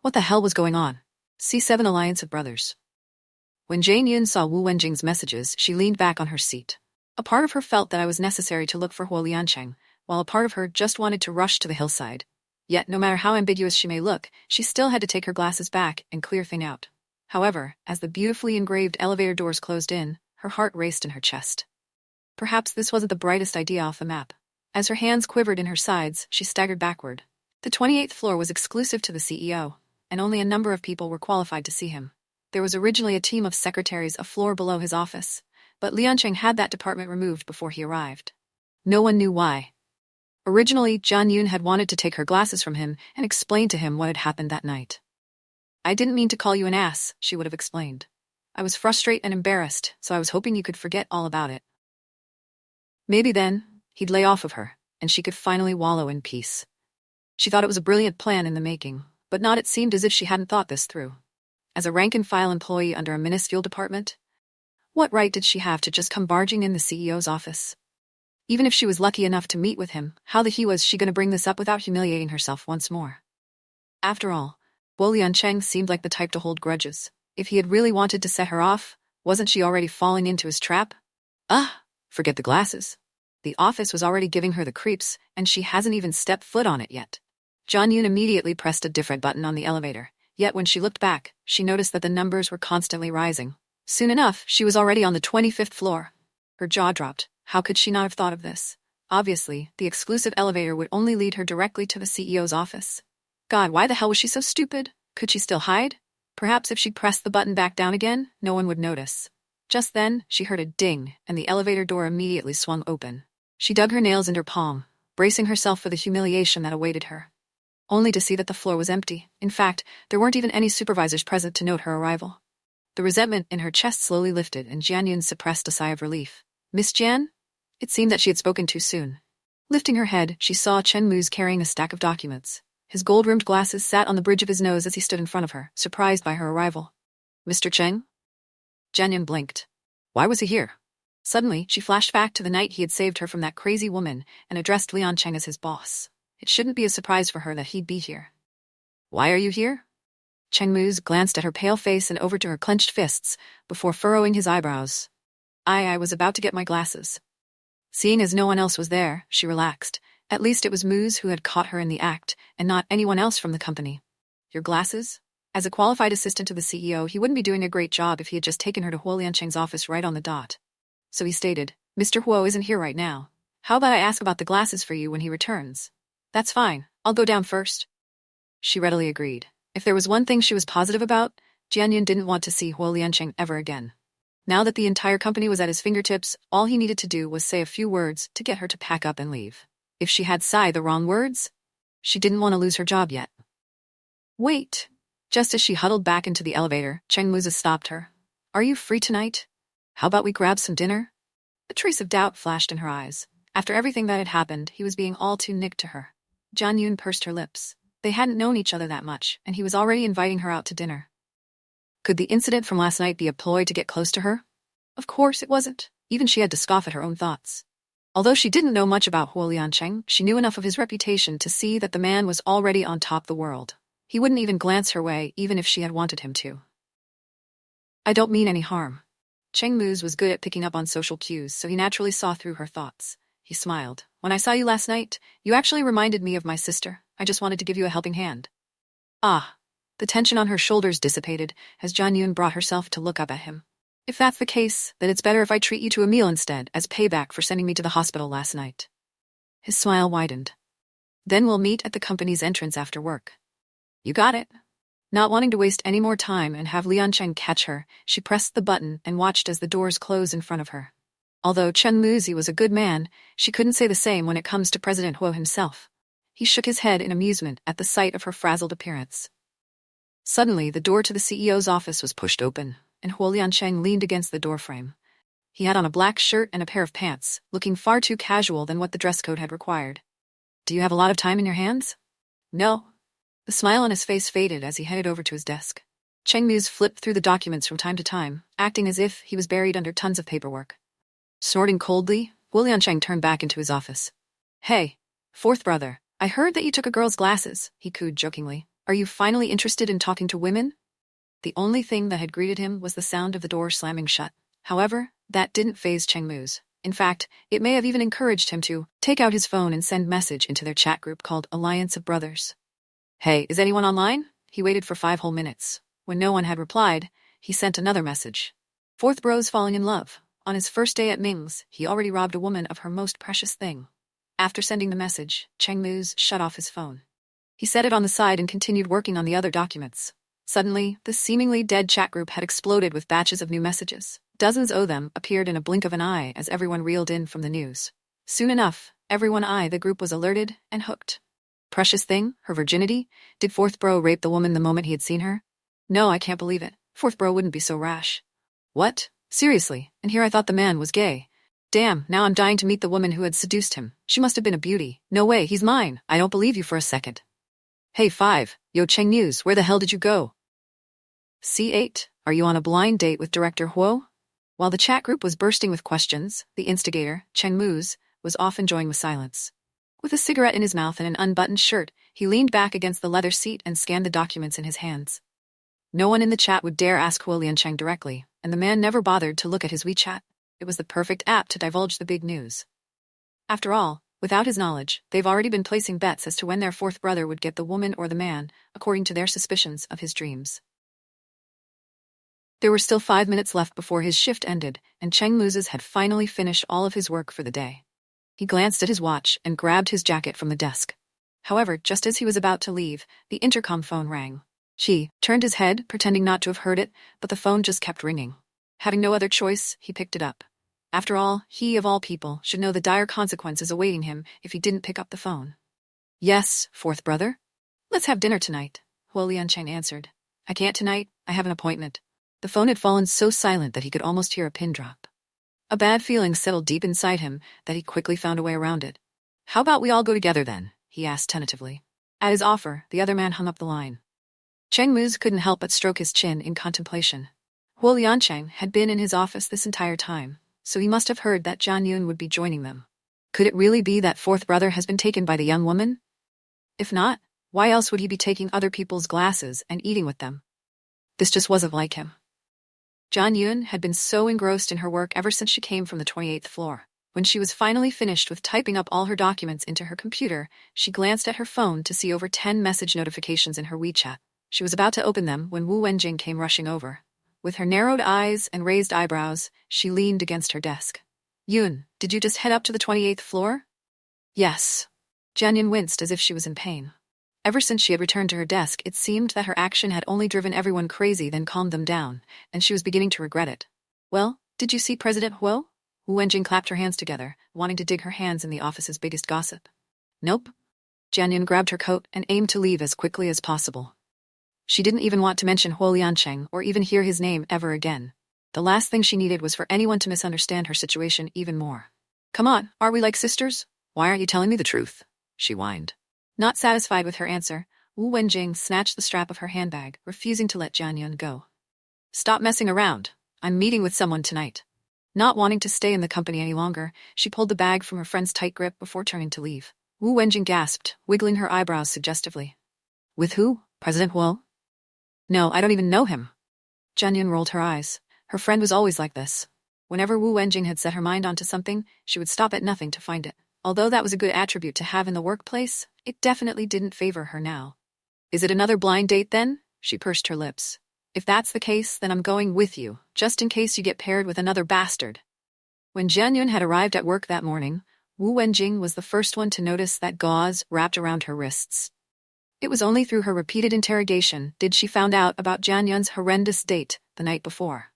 What the hell was going on? C7 Alliance of Brothers. When Jane Yun saw Wu Wenjing's messages, she leaned back on her seat. A part of her felt that it was necessary to look for Huo Liancheng, while a part of her just wanted to rush to the hillside. Yet, no matter how ambiguous she may look, she still had to take her glasses back and clear things out. However, as the beautifully engraved elevator doors closed in, her heart raced in her chest. Perhaps this wasn't the brightest idea off the map. As her hands quivered in her sides, she staggered backward. The 28th floor was exclusive to the CEO, and only a number of people were qualified to see him. There was originally a team of secretaries a floor below his office, but Liancheng had that department removed before he arrived. No one knew why. Originally, Jian Yun had wanted to take her glasses from him and explain to him what had happened that night. "I didn't mean to call you an ass," she would have explained. "I was frustrated and embarrassed, so I was hoping you could forget all about it." Maybe then, he'd lay off of her, and she could finally wallow in peace. She thought it was a brilliant plan in the making, but not it seemed as if she hadn't thought this through. As a rank-and-file employee under a minuscule department, what right did she have to just come barging in the CEO's office? Even if she was lucky enough to meet with him, how the hell was she going to bring this up without humiliating herself once more? After all, Huo Liancheng seemed like the type to hold grudges. If he had really wanted to set her off, wasn't she already falling into his trap? Forget the glasses. The office was already giving her the creeps, and she hasn't even stepped foot on it yet. Jian Yun immediately pressed a different button on the elevator, yet when she looked back, she noticed that the numbers were constantly rising. Soon enough, she was already on the 25th floor. Her jaw dropped. How could she not have thought of this? Obviously, the exclusive elevator would only lead her directly to the CEO's office. God, why the hell was she so stupid? Could she still hide? Perhaps if she pressed the button back down again, no one would notice. Just then, she heard a ding, and the elevator door immediately swung open. She dug her nails into her palm, bracing herself for the humiliation that awaited her. Only to see that the floor was empty. In fact, there weren't even any supervisors present to note her arrival. The resentment in her chest slowly lifted, and Jian Yun suppressed a sigh of relief. "Miss Jian?" It seemed that she had spoken too soon. Lifting her head, she saw Chen Mu's carrying a stack of documents. His gold-rimmed glasses sat on the bridge of his nose as he stood in front of her, surprised by her arrival. "Mr. Cheng?" Jian Yun blinked. Why was he here? Suddenly, she flashed back to the night he had saved her from that crazy woman and addressed Liancheng as his boss. It shouldn't be a surprise for her that he'd be here. "Why are you here?" Cheng Mu's glanced at her pale face and over to her clenched fists before furrowing his eyebrows. I was about to get my glasses." Seeing as no one else was there, she relaxed. At least it was Muz who had caught her in the act, and not anyone else from the company. "Your glasses?" As a qualified assistant to the CEO, he wouldn't be doing a great job if he had just taken her to Huo Liancheng's office right on the dot. So he stated, "Mr. Huo isn't here right now. How about I ask about the glasses for you when he returns?" "That's fine. I'll go down first." She readily agreed. If there was one thing she was positive about, Jian Yun didn't want to see Huo Liancheng ever again. Now that the entire company was at his fingertips, all he needed to do was say a few words to get her to pack up and leave. If she had said the wrong words, she didn't want to lose her job yet. "Wait." Just as she huddled back into the elevator, Cheng Muza stopped her. "Are you free tonight? How about we grab some dinner?" A trace of doubt flashed in her eyes. After everything that had happened, he was being all too nick to her. Jian Yun pursed her lips. They hadn't known each other that much, and he was already inviting her out to dinner. Could the incident from last night be a ploy to get close to her? Of course it wasn't. Even she had to scoff at her own thoughts. Although she didn't know much about Huo Liancheng, she knew enough of his reputation to see that the man was already on top of the world. He wouldn't even glance her way, even if she had wanted him to. "I don't mean any harm." Cheng Muz was good at picking up on social cues, so he naturally saw through her thoughts. He smiled. "When I saw you last night, you actually reminded me of my sister. I just wanted to give you a helping hand." Ah. The tension on her shoulders dissipated as Jian Yun brought herself to look up at him. "If that's the case, then it's better if I treat you to a meal instead, as payback for sending me to the hospital last night." His smile widened. "Then we'll meet at the company's entrance after work." "You got it." Not wanting to waste any more time and have Liancheng catch her, she pressed the button and watched as the doors closed in front of her. Although Chen Muzi was a good man, she couldn't say the same when it comes to President Huo himself. He shook his head in amusement at the sight of her frazzled appearance. Suddenly, the door to the CEO's office was pushed open, and Huo Liancheng leaned against the doorframe. He had on a black shirt and a pair of pants, looking far too casual than what the dress code had required. "Do you have a lot of time in your hands?" "No." The smile on his face faded as he headed over to his desk. Cheng Muz flipped through the documents from time to time, acting as if he was buried under tons of paperwork. Snorting coldly, Huo Liancheng turned back into his office. Hey, fourth brother, I heard that you took a girl's glasses, he cooed jokingly. Are you finally interested in talking to women? The only thing that had greeted him was the sound of the door slamming shut. However, that didn't faze Chengmu's. In fact, it may have even encouraged him to take out his phone and send message into their chat group called Alliance of Brothers. Hey, is anyone online? He waited for 5 whole minutes. When no one had replied, he sent another message. Fourth bro's falling in love. On his first day at Ming's, he already robbed a woman of her most precious thing. After sending the message, Chengmu's shut off his phone. He set it on the side and continued working on the other documents. Suddenly, the seemingly dead chat group had exploded with batches of new messages. Dozens of them appeared in a blink of an eye as everyone reeled in from the news. Soon enough, the group was alerted and hooked. Precious thing? Her virginity? Did fourth bro rape the woman the moment he had seen her? No, I can't believe it. Fourth bro wouldn't be so rash. What? Seriously? And here I thought the man was gay. Damn, now I'm dying to meet the woman who had seduced him. She must have been a beauty. No way, he's mine. I don't believe you for a second. Hey 5, yo Cheng News, where the hell did you go? C8, are you on a blind date with Director Huo? While the chat group was bursting with questions, the instigator, Cheng Mu's, was off enjoying the silence. With a cigarette in his mouth and an unbuttoned shirt, he leaned back against the leather seat and scanned the documents in his hands. No one in the chat would dare ask Huo Liancheng directly, and the man never bothered to look at his WeChat. It was the perfect app to divulge the big news. After all, without his knowledge, they've already been placing bets as to when their fourth brother would get the woman or the man, according to their suspicions of his dreams. There were still 5 minutes left before his shift ended, and Cheng Mu's had finally finished all of his work for the day. He glanced at his watch and grabbed his jacket from the desk. However, just as he was about to leave, the intercom phone rang. He turned his head, pretending not to have heard it, but the phone just kept ringing. Having no other choice, he picked it up. After all, he, of all people, should know the dire consequences awaiting him if he didn't pick up the phone. Yes, fourth brother? Let's have dinner tonight, Huo Liancheng answered. I can't tonight, I have an appointment. The phone had fallen so silent that he could almost hear a pin drop. A bad feeling settled deep inside him that he quickly found a way around it. How about we all go together then? He asked tentatively. At his offer, the other man hung up the line. Cheng Mu's couldn't help but stroke his chin in contemplation. Huo Liancheng had been in his office this entire time, so he must have heard that Jian Yun would be joining them. Could it really be that fourth brother has been taken by the young woman? If not, why else would he be taking other people's glasses and eating with them? This just wasn't like him. Jian Yun had been so engrossed in her work ever since she came from the 28th floor. When she was finally finished with typing up all her documents into her computer, she glanced at her phone to see over 10 message notifications in her WeChat. She was about to open them when Wu Wenjing came rushing over. With her narrowed eyes and raised eyebrows, she leaned against her desk. Yun, did you just head up to the 28th floor? Yes. Jian Yun winced as if she was in pain. Ever since she had returned to her desk, it seemed that her action had only driven everyone crazy then calmed them down, and she was beginning to regret it. Well, did you see President Huo? Wu Wenjing clapped her hands together, wanting to dig her hands in the office's biggest gossip. Nope. Jian Yun grabbed her coat and aimed to leave as quickly as possible. She didn't even want to mention Huo Liancheng or even hear his name ever again. The last thing she needed was for anyone to misunderstand her situation even more. Come on, are we like sisters? Why aren't you telling me the truth? She whined. Not satisfied with her answer, Wu Wenjing snatched the strap of her handbag, refusing to let Jian Yun go. Stop messing around. I'm meeting with someone tonight. Not wanting to stay in the company any longer, she pulled the bag from her friend's tight grip before turning to leave. Wu Wenjing gasped, wiggling her eyebrows suggestively. With who? President Huo? No, I don't even know him. Jian Yun rolled her eyes. Her friend was always like this. Whenever Wu Wenjing had set her mind onto something, she would stop at nothing to find it. Although that was a good attribute to have in the workplace, it definitely didn't favor her now. Is it another blind date then? She pursed her lips. If that's the case, then I'm going with you, just in case you get paired with another bastard. When Jian Yun had arrived at work that morning, Wu Wenjing was the first one to notice that gauze wrapped around her wrists. It was only through her repeated interrogation did she found out about Jian Yun's horrendous date the night before.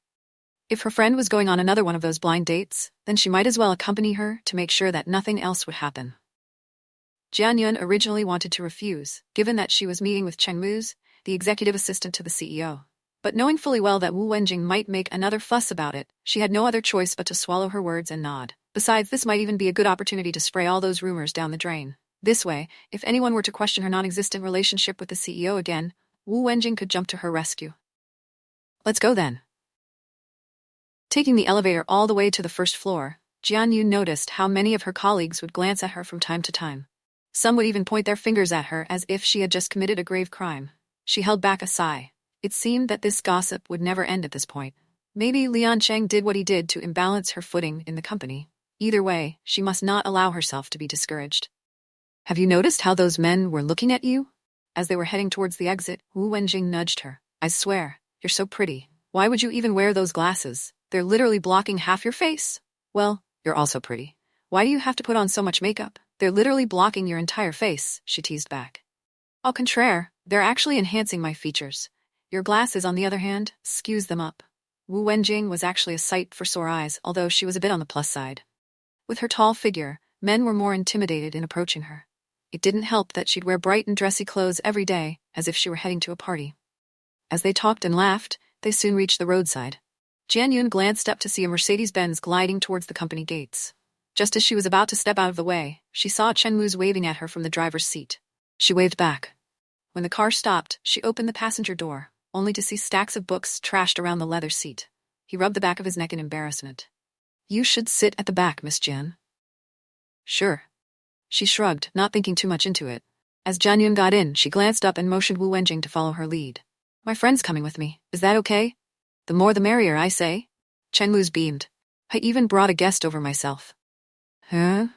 If her friend was going on another one of those blind dates, then she might as well accompany her to make sure that nothing else would happen. Jian Yun originally wanted to refuse, given that she was meeting with Cheng Mu's, the executive assistant to the CEO. But knowing fully well that Wu Wenjing might make another fuss about it, she had no other choice but to swallow her words and nod. Besides, this might even be a good opportunity to spray all those rumors down the drain. This way, if anyone were to question her non-existent relationship with the CEO again, Wu Wenjing could jump to her rescue. Let's go then. Taking the elevator all the way to the first floor, Jian Yun noticed how many of her colleagues would glance at her from time to time. Some would even point their fingers at her as if she had just committed a grave crime. She held back a sigh. It seemed that this gossip would never end at this point. Maybe Liancheng did what he did to imbalance her footing in the company. Either way, she must not allow herself to be discouraged. Have you noticed how those men were looking at you? As they were heading towards the exit, Wu Wenjing nudged her. I swear, you're so pretty. Why would you even wear those glasses? They're literally blocking half your face. Well, you're also pretty. Why do you have to put on so much makeup? They're literally blocking your entire face, she teased back. Au contraire, they're actually enhancing my features. Your glasses, on the other hand, skews them up. Wu Wenjing was actually a sight for sore eyes, although she was a bit on the plus side. With her tall figure, men were more intimidated in approaching her. It didn't help that she'd wear bright and dressy clothes every day, as if she were heading to a party. As they talked and laughed, they soon reached the roadside. Jian Yun glanced up to see a Mercedes-Benz gliding towards the company gates. Just as she was about to step out of the way, she saw Chen Mu's waving at her from the driver's seat. She waved back. When the car stopped, she opened the passenger door, only to see stacks of books trashed around the leather seat. He rubbed the back of his neck in embarrassment. You should sit at the back, Miss Jian. Sure. She shrugged, not thinking too much into it. As Jian Yun got in, she glanced up and motioned Wu Wenjing to follow her lead. My friend's coming with me. Is that okay? The more the merrier, I say. Chen Mu's beamed. I even brought a guest over myself. Huh?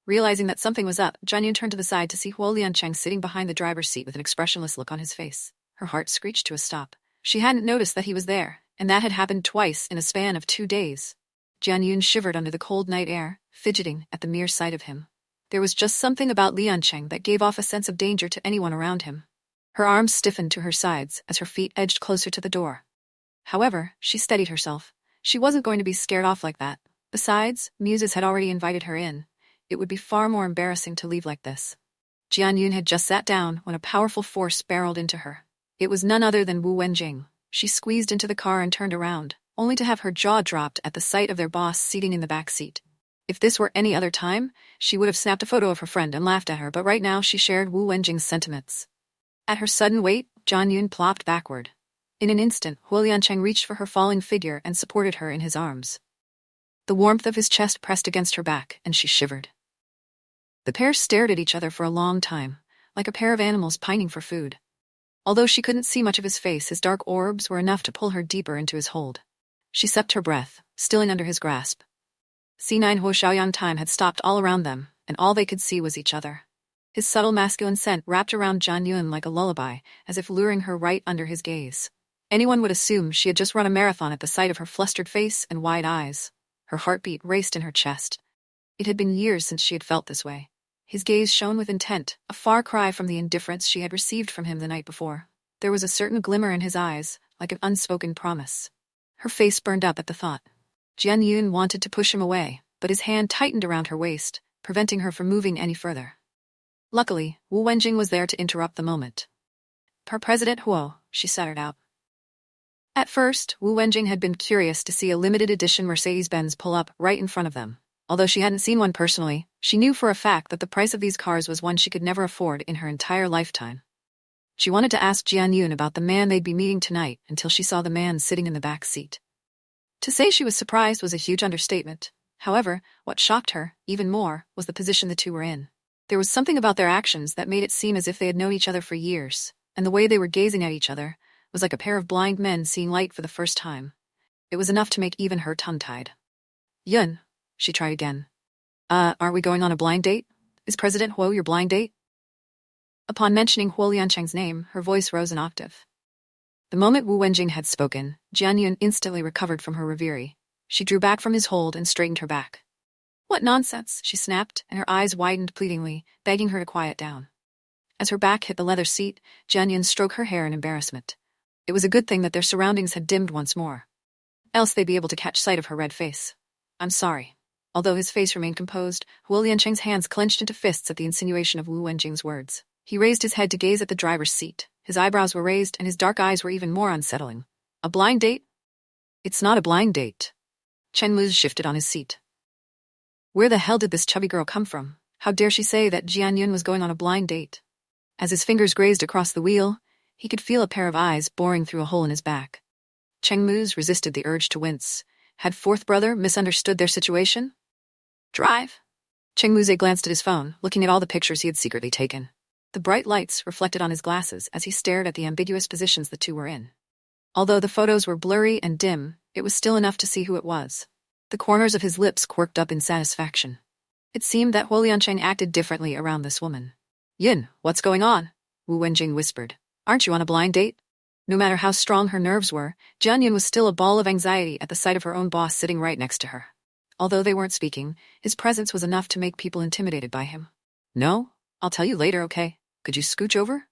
Realizing that something was up, Jian Yun turned to the side to see Huo Liancheng sitting behind the driver's seat with an expressionless look on his face. Her heart screeched to a stop. She hadn't noticed that he was there, and that had happened twice in a span of 2 days. Jian Yun shivered under the cold night air, fidgeting at the mere sight of him. There was just something about Liancheng that gave off a sense of danger to anyone around him. Her arms stiffened to her sides as her feet edged closer to the door. However, she steadied herself. She wasn't going to be scared off like that. Besides, Muses had already invited her in. It would be far more embarrassing to leave like this. Jian Yun had just sat down when a powerful force barreled into her. It was none other than Wu Wenjing. She squeezed into the car and turned around, only to have her jaw dropped at the sight of their boss seating in the back seat. If this were any other time, she would have snapped a photo of her friend and laughed at her, but right now she shared Wu Wenjing's sentiments. At her sudden weight, Jian Yun plopped backward. In an instant, Huo Liancheng reached for her falling figure and supported her in his arms. The warmth of his chest pressed against her back, and she shivered. The pair stared at each other for a long time, like a pair of animals pining for food. Although she couldn't see much of his face, his dark orbs were enough to pull her deeper into his hold. She sucked her breath, stilling under his grasp. C9 Huo Xiaoyang time had stopped all around them, and all they could see was each other. His subtle masculine scent wrapped around Jian Yun like a lullaby, as if luring her right under his gaze. Anyone would assume she had just run a marathon at the sight of her flustered face and wide eyes. Her heartbeat raced in her chest. It had been years since she had felt this way. His gaze shone with intent, a far cry from the indifference she had received from him the night before. There was a certain glimmer in his eyes, like an unspoken promise. Her face burned up at the thought. Jian Yun wanted to push him away, but his hand tightened around her waist, preventing her from moving any further. Luckily, Wu Wenjing was there to interrupt the moment. President Huo, she stuttered out. At first, Wu Wenjing had been curious to see a limited edition Mercedes-Benz pull up right in front of them. Although she hadn't seen one personally, she knew for a fact that the price of these cars was one she could never afford in her entire lifetime. She wanted to ask Jian Yun about the man they'd be meeting tonight until she saw the man sitting in the back seat. To say she was surprised was a huge understatement. However, what shocked her, even more, was the position the two were in. There was something about their actions that made it seem as if they had known each other for years, and the way they were gazing at each other was like a pair of blind men seeing light for the first time. It was enough to make even her tongue-tied. Yun, she tried again. Are we going on a blind date? Is President Huo your blind date? Upon mentioning Huo Liancheng's name, her voice rose an octave. The moment Wu Wenjing had spoken, Jian Yun instantly recovered from her reverie. She drew back from his hold and straightened her back. What nonsense, she snapped, and her eyes widened pleadingly, begging her to quiet down. As her back hit the leather seat, Jian Yun stroked her hair in embarrassment. It was a good thing that their surroundings had dimmed once more. Else they'd be able to catch sight of her red face. I'm sorry. Although his face remained composed, Huo Liancheng's hands clenched into fists at the insinuation of Wu Wenjing's words. He raised his head to gaze at the driver's seat. His eyebrows were raised and his dark eyes were even more unsettling. A blind date? It's not a blind date. Chen Mu shifted on his seat. Where the hell did this chubby girl come from? How dare she say that Jian Yun was going on a blind date? As his fingers grazed across the wheel, he could feel a pair of eyes boring through a hole in his back. Cheng Mu's resisted the urge to wince. Had fourth brother misunderstood their situation? Drive. Cheng Muze glanced at his phone, looking at all the pictures he had secretly taken. The bright lights reflected on his glasses as he stared at the ambiguous positions the two were in. Although the photos were blurry and dim, it was still enough to see who it was. The corners of his lips quirked up in satisfaction. It seemed that Huo Liancheng acted differently around this woman. Yin, what's going on? Wu Wenjing whispered. Aren't you on a blind date? No matter how strong her nerves were, Jian Yun was still a ball of anxiety at the sight of her own boss sitting right next to her. Although they weren't speaking, his presence was enough to make people intimidated by him. No? I'll tell you later, okay? Could you scooch over?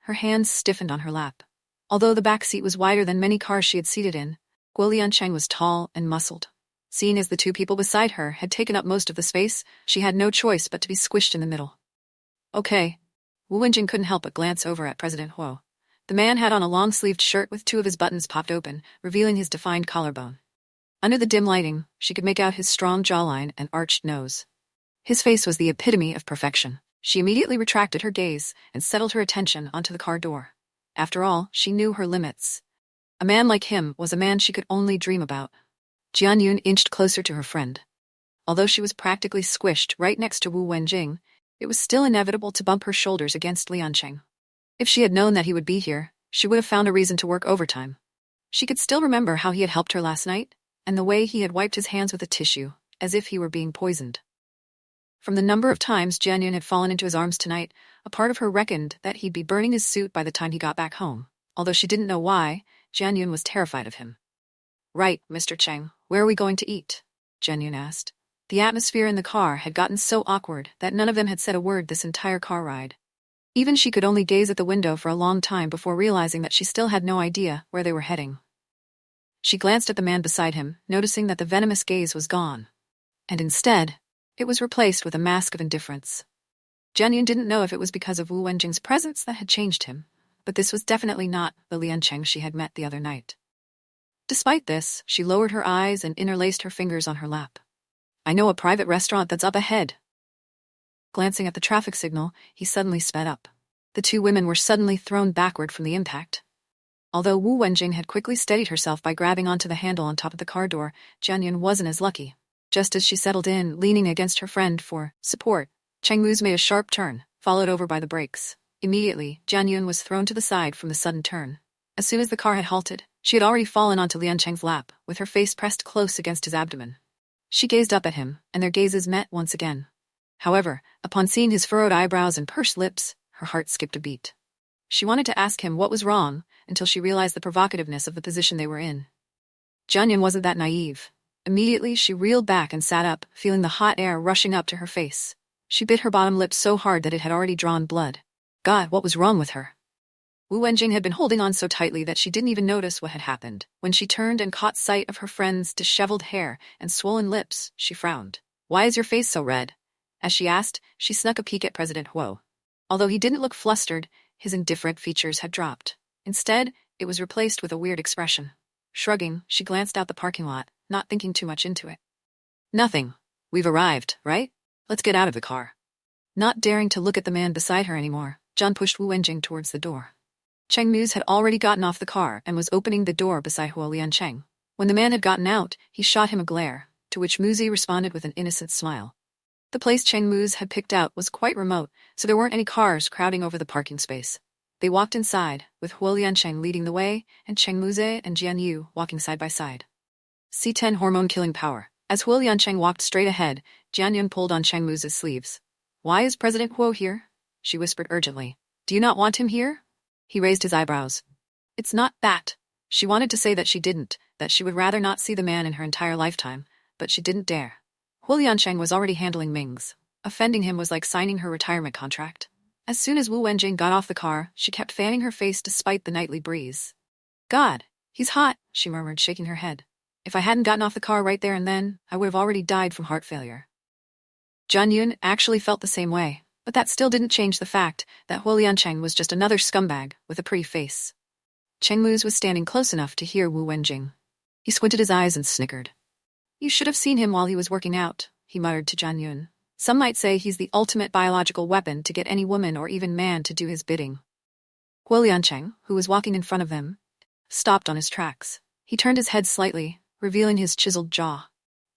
Her hands stiffened on her lap. Although the back seat was wider than many cars she had seated in, Guo Liancheng was tall and muscled. Seeing as the two people beside her had taken up most of the space, she had no choice but to be squished in the middle. Okay. Wu Wenjing couldn't help but glance over at President Huo. The man had on a long-sleeved shirt with two of his buttons popped open, revealing his defined collarbone. Under the dim lighting, she could make out his strong jawline and arched nose. His face was the epitome of perfection. She immediately retracted her gaze and settled her attention onto the car door. After all, she knew her limits. A man like him was a man she could only dream about. Jian Yun inched closer to her friend. Although she was practically squished right next to Wu Wenjing, it was still inevitable to bump her shoulders against Liancheng. If she had known that he would be here, she would have found a reason to work overtime. She could still remember how he had helped her last night, and the way he had wiped his hands with a tissue, as if he were being poisoned. From the number of times Jian Yun had fallen into his arms tonight, a part of her reckoned that he'd be burning his suit by the time he got back home. Although she didn't know why, Jian Yun was terrified of him. Right, Mr. Cheng, where are we going to eat? Jian Yun asked. The atmosphere in the car had gotten so awkward that none of them had said a word this entire car ride. Even she could only gaze at the window for a long time before realizing that she still had no idea where they were heading. She glanced at the man beside him, noticing that the venomous gaze was gone. And instead, it was replaced with a mask of indifference. Jian Yun didn't know if it was because of Wu Wenjing's presence that had changed him, but this was definitely not the Liancheng she had met the other night. Despite this, she lowered her eyes and interlaced her fingers on her lap. I know a private restaurant that's up ahead. Glancing at the traffic signal, he suddenly sped up. The two women were suddenly thrown backward from the impact. Although Wu Wenjing had quickly steadied herself by grabbing onto the handle on top of the car door, Jian Yun wasn't as lucky. Just as she settled in, leaning against her friend for support, Cheng Mu's made a sharp turn, followed over by the brakes. Immediately, Jian Yun was thrown to the side from the sudden turn. As soon as the car had halted, she had already fallen onto Liancheng's lap, with her face pressed close against his abdomen. She gazed up at him, and their gazes met once again. However, upon seeing his furrowed eyebrows and pursed lips, her heart skipped a beat. She wanted to ask him what was wrong, until she realized the provocativeness of the position they were in. Jian Yun wasn't that naive. Immediately, she reeled back and sat up, feeling the hot air rushing up to her face. She bit her bottom lip so hard that it had already drawn blood. God, what was wrong with her? Wu Wenjing had been holding on so tightly that she didn't even notice what had happened. When she turned and caught sight of her friend's disheveled hair and swollen lips, she frowned. Why is your face so red? As she asked, she snuck a peek at President Huo. Although he didn't look flustered, his indifferent features had dropped. Instead, it was replaced with a weird expression. Shrugging, she glanced out the parking lot, not thinking too much into it. Nothing. We've arrived, right? Let's get out of the car. Not daring to look at the man beside her anymore, John pushed Wu Wenjing towards the door. Cheng Mu's had already gotten off the car and was opening the door beside Huo Liancheng. When the man had gotten out, he shot him a glare, to which Muzi responded with an innocent smile. The place Cheng Mu's had picked out was quite remote, so there weren't any cars crowding over the parking space. They walked inside, with Huo Liancheng leading the way, and Cheng Muze and Jian Yu walking side by side. C10 hormone-killing power. As Huo Liancheng walked straight ahead, Jian Yun pulled on Cheng Mu's sleeves. Why is President Huo here? She whispered urgently. Do you not want him here? He raised his eyebrows. It's not that. She wanted to say that she didn't, that she would rather not see the man in her entire lifetime, but she didn't dare. Huo Liancheng was already handling Ming's. Offending him was like signing her retirement contract. As soon as Wu Wenjing got off the car, she kept fanning her face despite the nightly breeze. God, he's hot, she murmured, shaking her head. If I hadn't gotten off the car right there and then, I would have already died from heart failure. Jian Yun actually felt the same way, but that still didn't change the fact that Huo Liancheng was just another scumbag with a pretty face. Cheng Mu's was standing close enough to hear Wu Wenjing. He squinted his eyes and snickered. You should have seen him while he was working out, he muttered to Jian Yun. Some might say he's the ultimate biological weapon to get any woman or even man to do his bidding. Huo Liancheng, who was walking in front of them, stopped on his tracks. He turned his head slightly, revealing his chiseled jaw.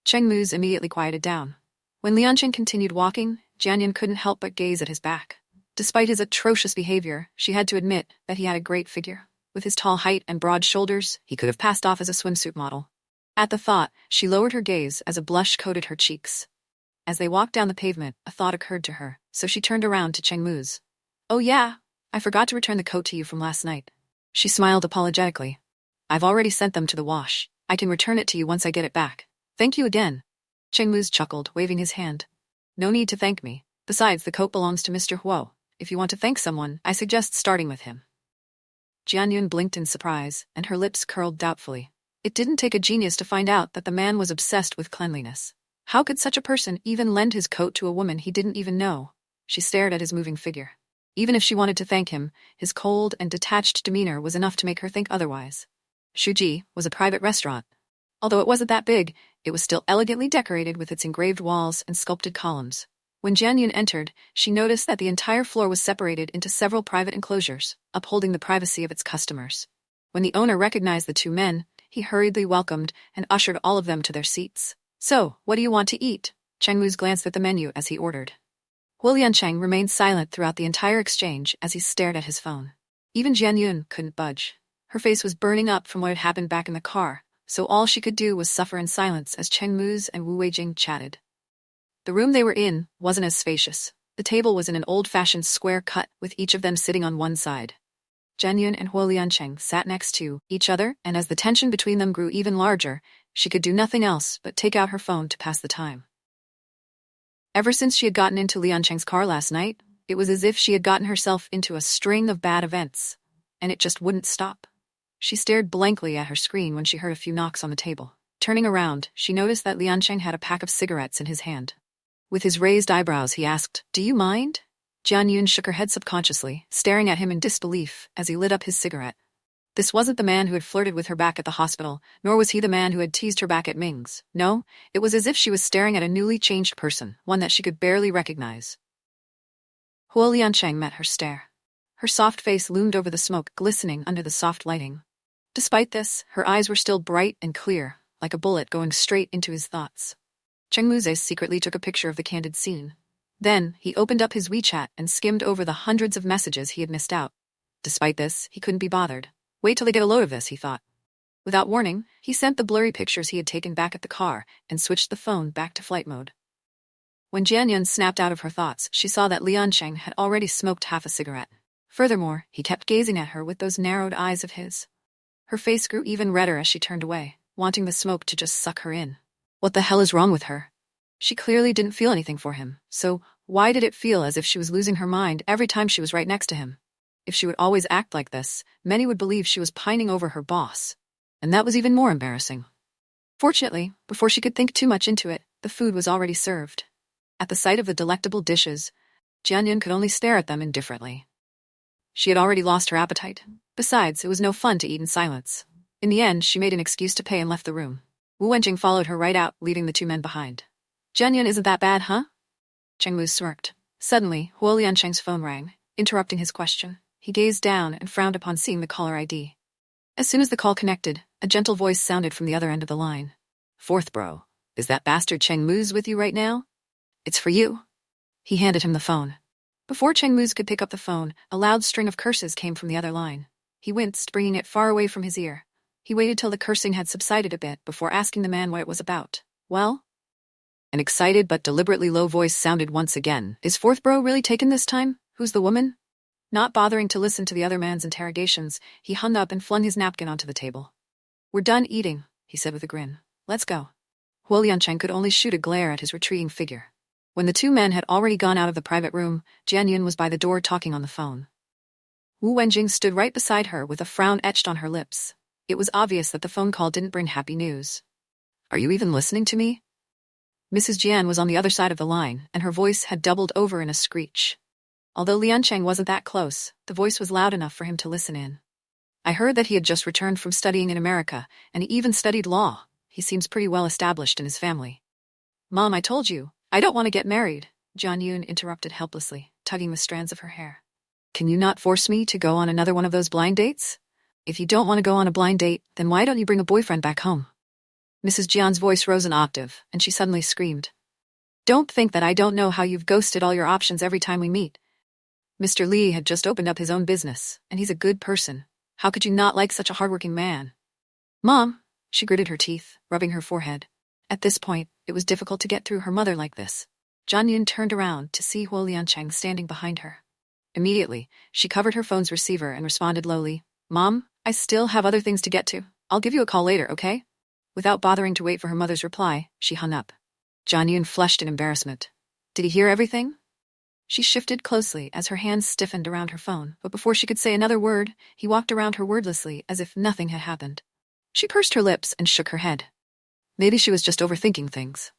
Cheng Mu's immediately quieted down. When Liancheng continued walking, Jianyun couldn't help but gaze at his back. Despite his atrocious behavior, she had to admit that he had a great figure. With his tall height and broad shoulders, he could have passed off as a swimsuit model. At the thought, she lowered her gaze as a blush coated her cheeks. As they walked down the pavement, a thought occurred to her, so she turned around to Cheng Mu's. "Oh yeah, I forgot to return the coat to you from last night." She smiled apologetically. "I've already sent them to the wash. I can return it to you once I get it back. Thank you again." Cheng Mu's chuckled, waving his hand. "No need to thank me. Besides, the coat belongs to Mr. Huo. If you want to thank someone, I suggest starting with him." Jianyun blinked in surprise, and her lips curled doubtfully. It didn't take a genius to find out that the man was obsessed with cleanliness. How could such a person even lend his coat to a woman he didn't even know? She stared at his moving figure. Even if she wanted to thank him, his cold and detached demeanor was enough to make her think otherwise. Shuji was a private restaurant. Although it wasn't that big, it was still elegantly decorated with its engraved walls and sculpted columns. When Jianyun entered, she noticed that the entire floor was separated into several private enclosures, upholding the privacy of its customers. When the owner recognized the two men, he hurriedly welcomed and ushered all of them to their seats. "So, what do you want to eat?" Cheng Mu's glanced at the menu as he ordered. Huo Liancheng remained silent throughout the entire exchange as he stared at his phone. Even Jianyun couldn't budge. Her face was burning up from what had happened back in the car, so all she could do was suffer in silence as Cheng Mu's and Wu Weijing chatted. The room they were in wasn't as spacious. The table was in an old-fashioned square cut, with each of them sitting on one side. Jianyun and Huo Liancheng sat next to each other, and as the tension between them grew even larger, she could do nothing else but take out her phone to pass the time. Ever since she had gotten into Liancheng's car last night, it was as if she had gotten herself into a string of bad events, and it just wouldn't stop. She stared blankly at her screen when she heard a few knocks on the table. Turning around, she noticed that Liancheng had a pack of cigarettes in his hand. With his raised eyebrows, he asked, "Do you mind?" Jianyun shook her head subconsciously, staring at him in disbelief as he lit up his cigarette. This wasn't the man who had flirted with her back at the hospital, nor was he the man who had teased her back at Ming's. No, it was as if she was staring at a newly changed person, one that she could barely recognize. Huo Liancheng met her stare. Her soft face loomed over the smoke, glistening under the soft lighting. Despite this, her eyes were still bright and clear, like a bullet going straight into his thoughts. Cheng Muze secretly took a picture of the candid scene. Then, he opened up his WeChat and skimmed over the hundreds of messages he had missed out. Despite this, he couldn't be bothered. Wait till they get a load of this, he thought. Without warning, he sent the blurry pictures he had taken back at the car and switched the phone back to flight mode. When Jianyun snapped out of her thoughts, she saw that Liancheng had already smoked half a cigarette. Furthermore, he kept gazing at her with those narrowed eyes of his. Her face grew even redder as she turned away, wanting the smoke to just suck her in. What the hell is wrong with her? She clearly didn't feel anything for him, so why did it feel as if she was losing her mind every time she was right next to him? If she would always act like this, many would believe she was pining over her boss. And that was even more embarrassing. Fortunately, before she could think too much into it, the food was already served. At the sight of the delectable dishes, Jianyun could only stare at them indifferently. She had already lost her appetite. Besides, it was no fun to eat in silence. In the end, she made an excuse to pay and left the room. Wu Wenjing followed her right out, leaving the two men behind. "Jianyun isn't that bad, huh?" Cheng Mu smirked. Suddenly, Huo Liancheng's phone rang, interrupting his question. He gazed down and frowned upon seeing the caller ID. As soon as the call connected, a gentle voice sounded from the other end of the line. "Fourth bro, is that bastard Cheng Mu's with you right now? It's for you." He handed him the phone. Before Cheng Mu's could pick up the phone, a loud string of curses came from the other line. He winced, bringing it far away from his ear. He waited till the cursing had subsided a bit before asking the man what it was about. "Well?" An excited but deliberately low voice sounded once again. "Is fourth bro really taken this time? Who's the woman?" Not bothering to listen to the other man's interrogations, he hung up and flung his napkin onto the table. "We're done eating," he said with a grin. "Let's go." Huo Liancheng could only shoot a glare at his retreating figure. When the two men had already gone out of the private room, Jianyun was by the door talking on the phone. Wu Wenjing stood right beside her with a frown etched on her lips. It was obvious that the phone call didn't bring happy news. "Are you even listening to me?" Mrs. Jian was on the other side of the line, and her voice had doubled over in a screech. Although Liancheng wasn't that close, the voice was loud enough for him to listen in. "I heard that he had just returned from studying in America, and he even studied law. He seems pretty well established in his family." "Mom, I told you, I don't want to get married," Jianyun interrupted helplessly, tugging the strands of her hair. "Can you not force me to go on another one of those blind dates? If you don't want to go on a blind date, then why don't you bring a boyfriend back home?" Mrs. Jian's voice rose an octave, and she suddenly screamed. Don't think that I don't know how you've ghosted all your options every time we meet. Mr. Li had just opened up his own business, and he's a good person. How could you not like such a hardworking man? Mom, she gritted her teeth, rubbing her forehead. At this point, it was difficult to get through her mother like this. Zhan Yun turned around to see Huo Liancheng standing behind her. Immediately, she covered her phone's receiver and responded lowly, Mom, I still have other things to get to. I'll give you a call later, okay? Without bothering to wait for her mother's reply, she hung up. Zhan Yun flushed in embarrassment. Did he hear everything? She shifted closely as her hands stiffened around her phone, but before she could say another word, he walked around her wordlessly as if nothing had happened. She pursed her lips and shook her head. Maybe she was just overthinking things.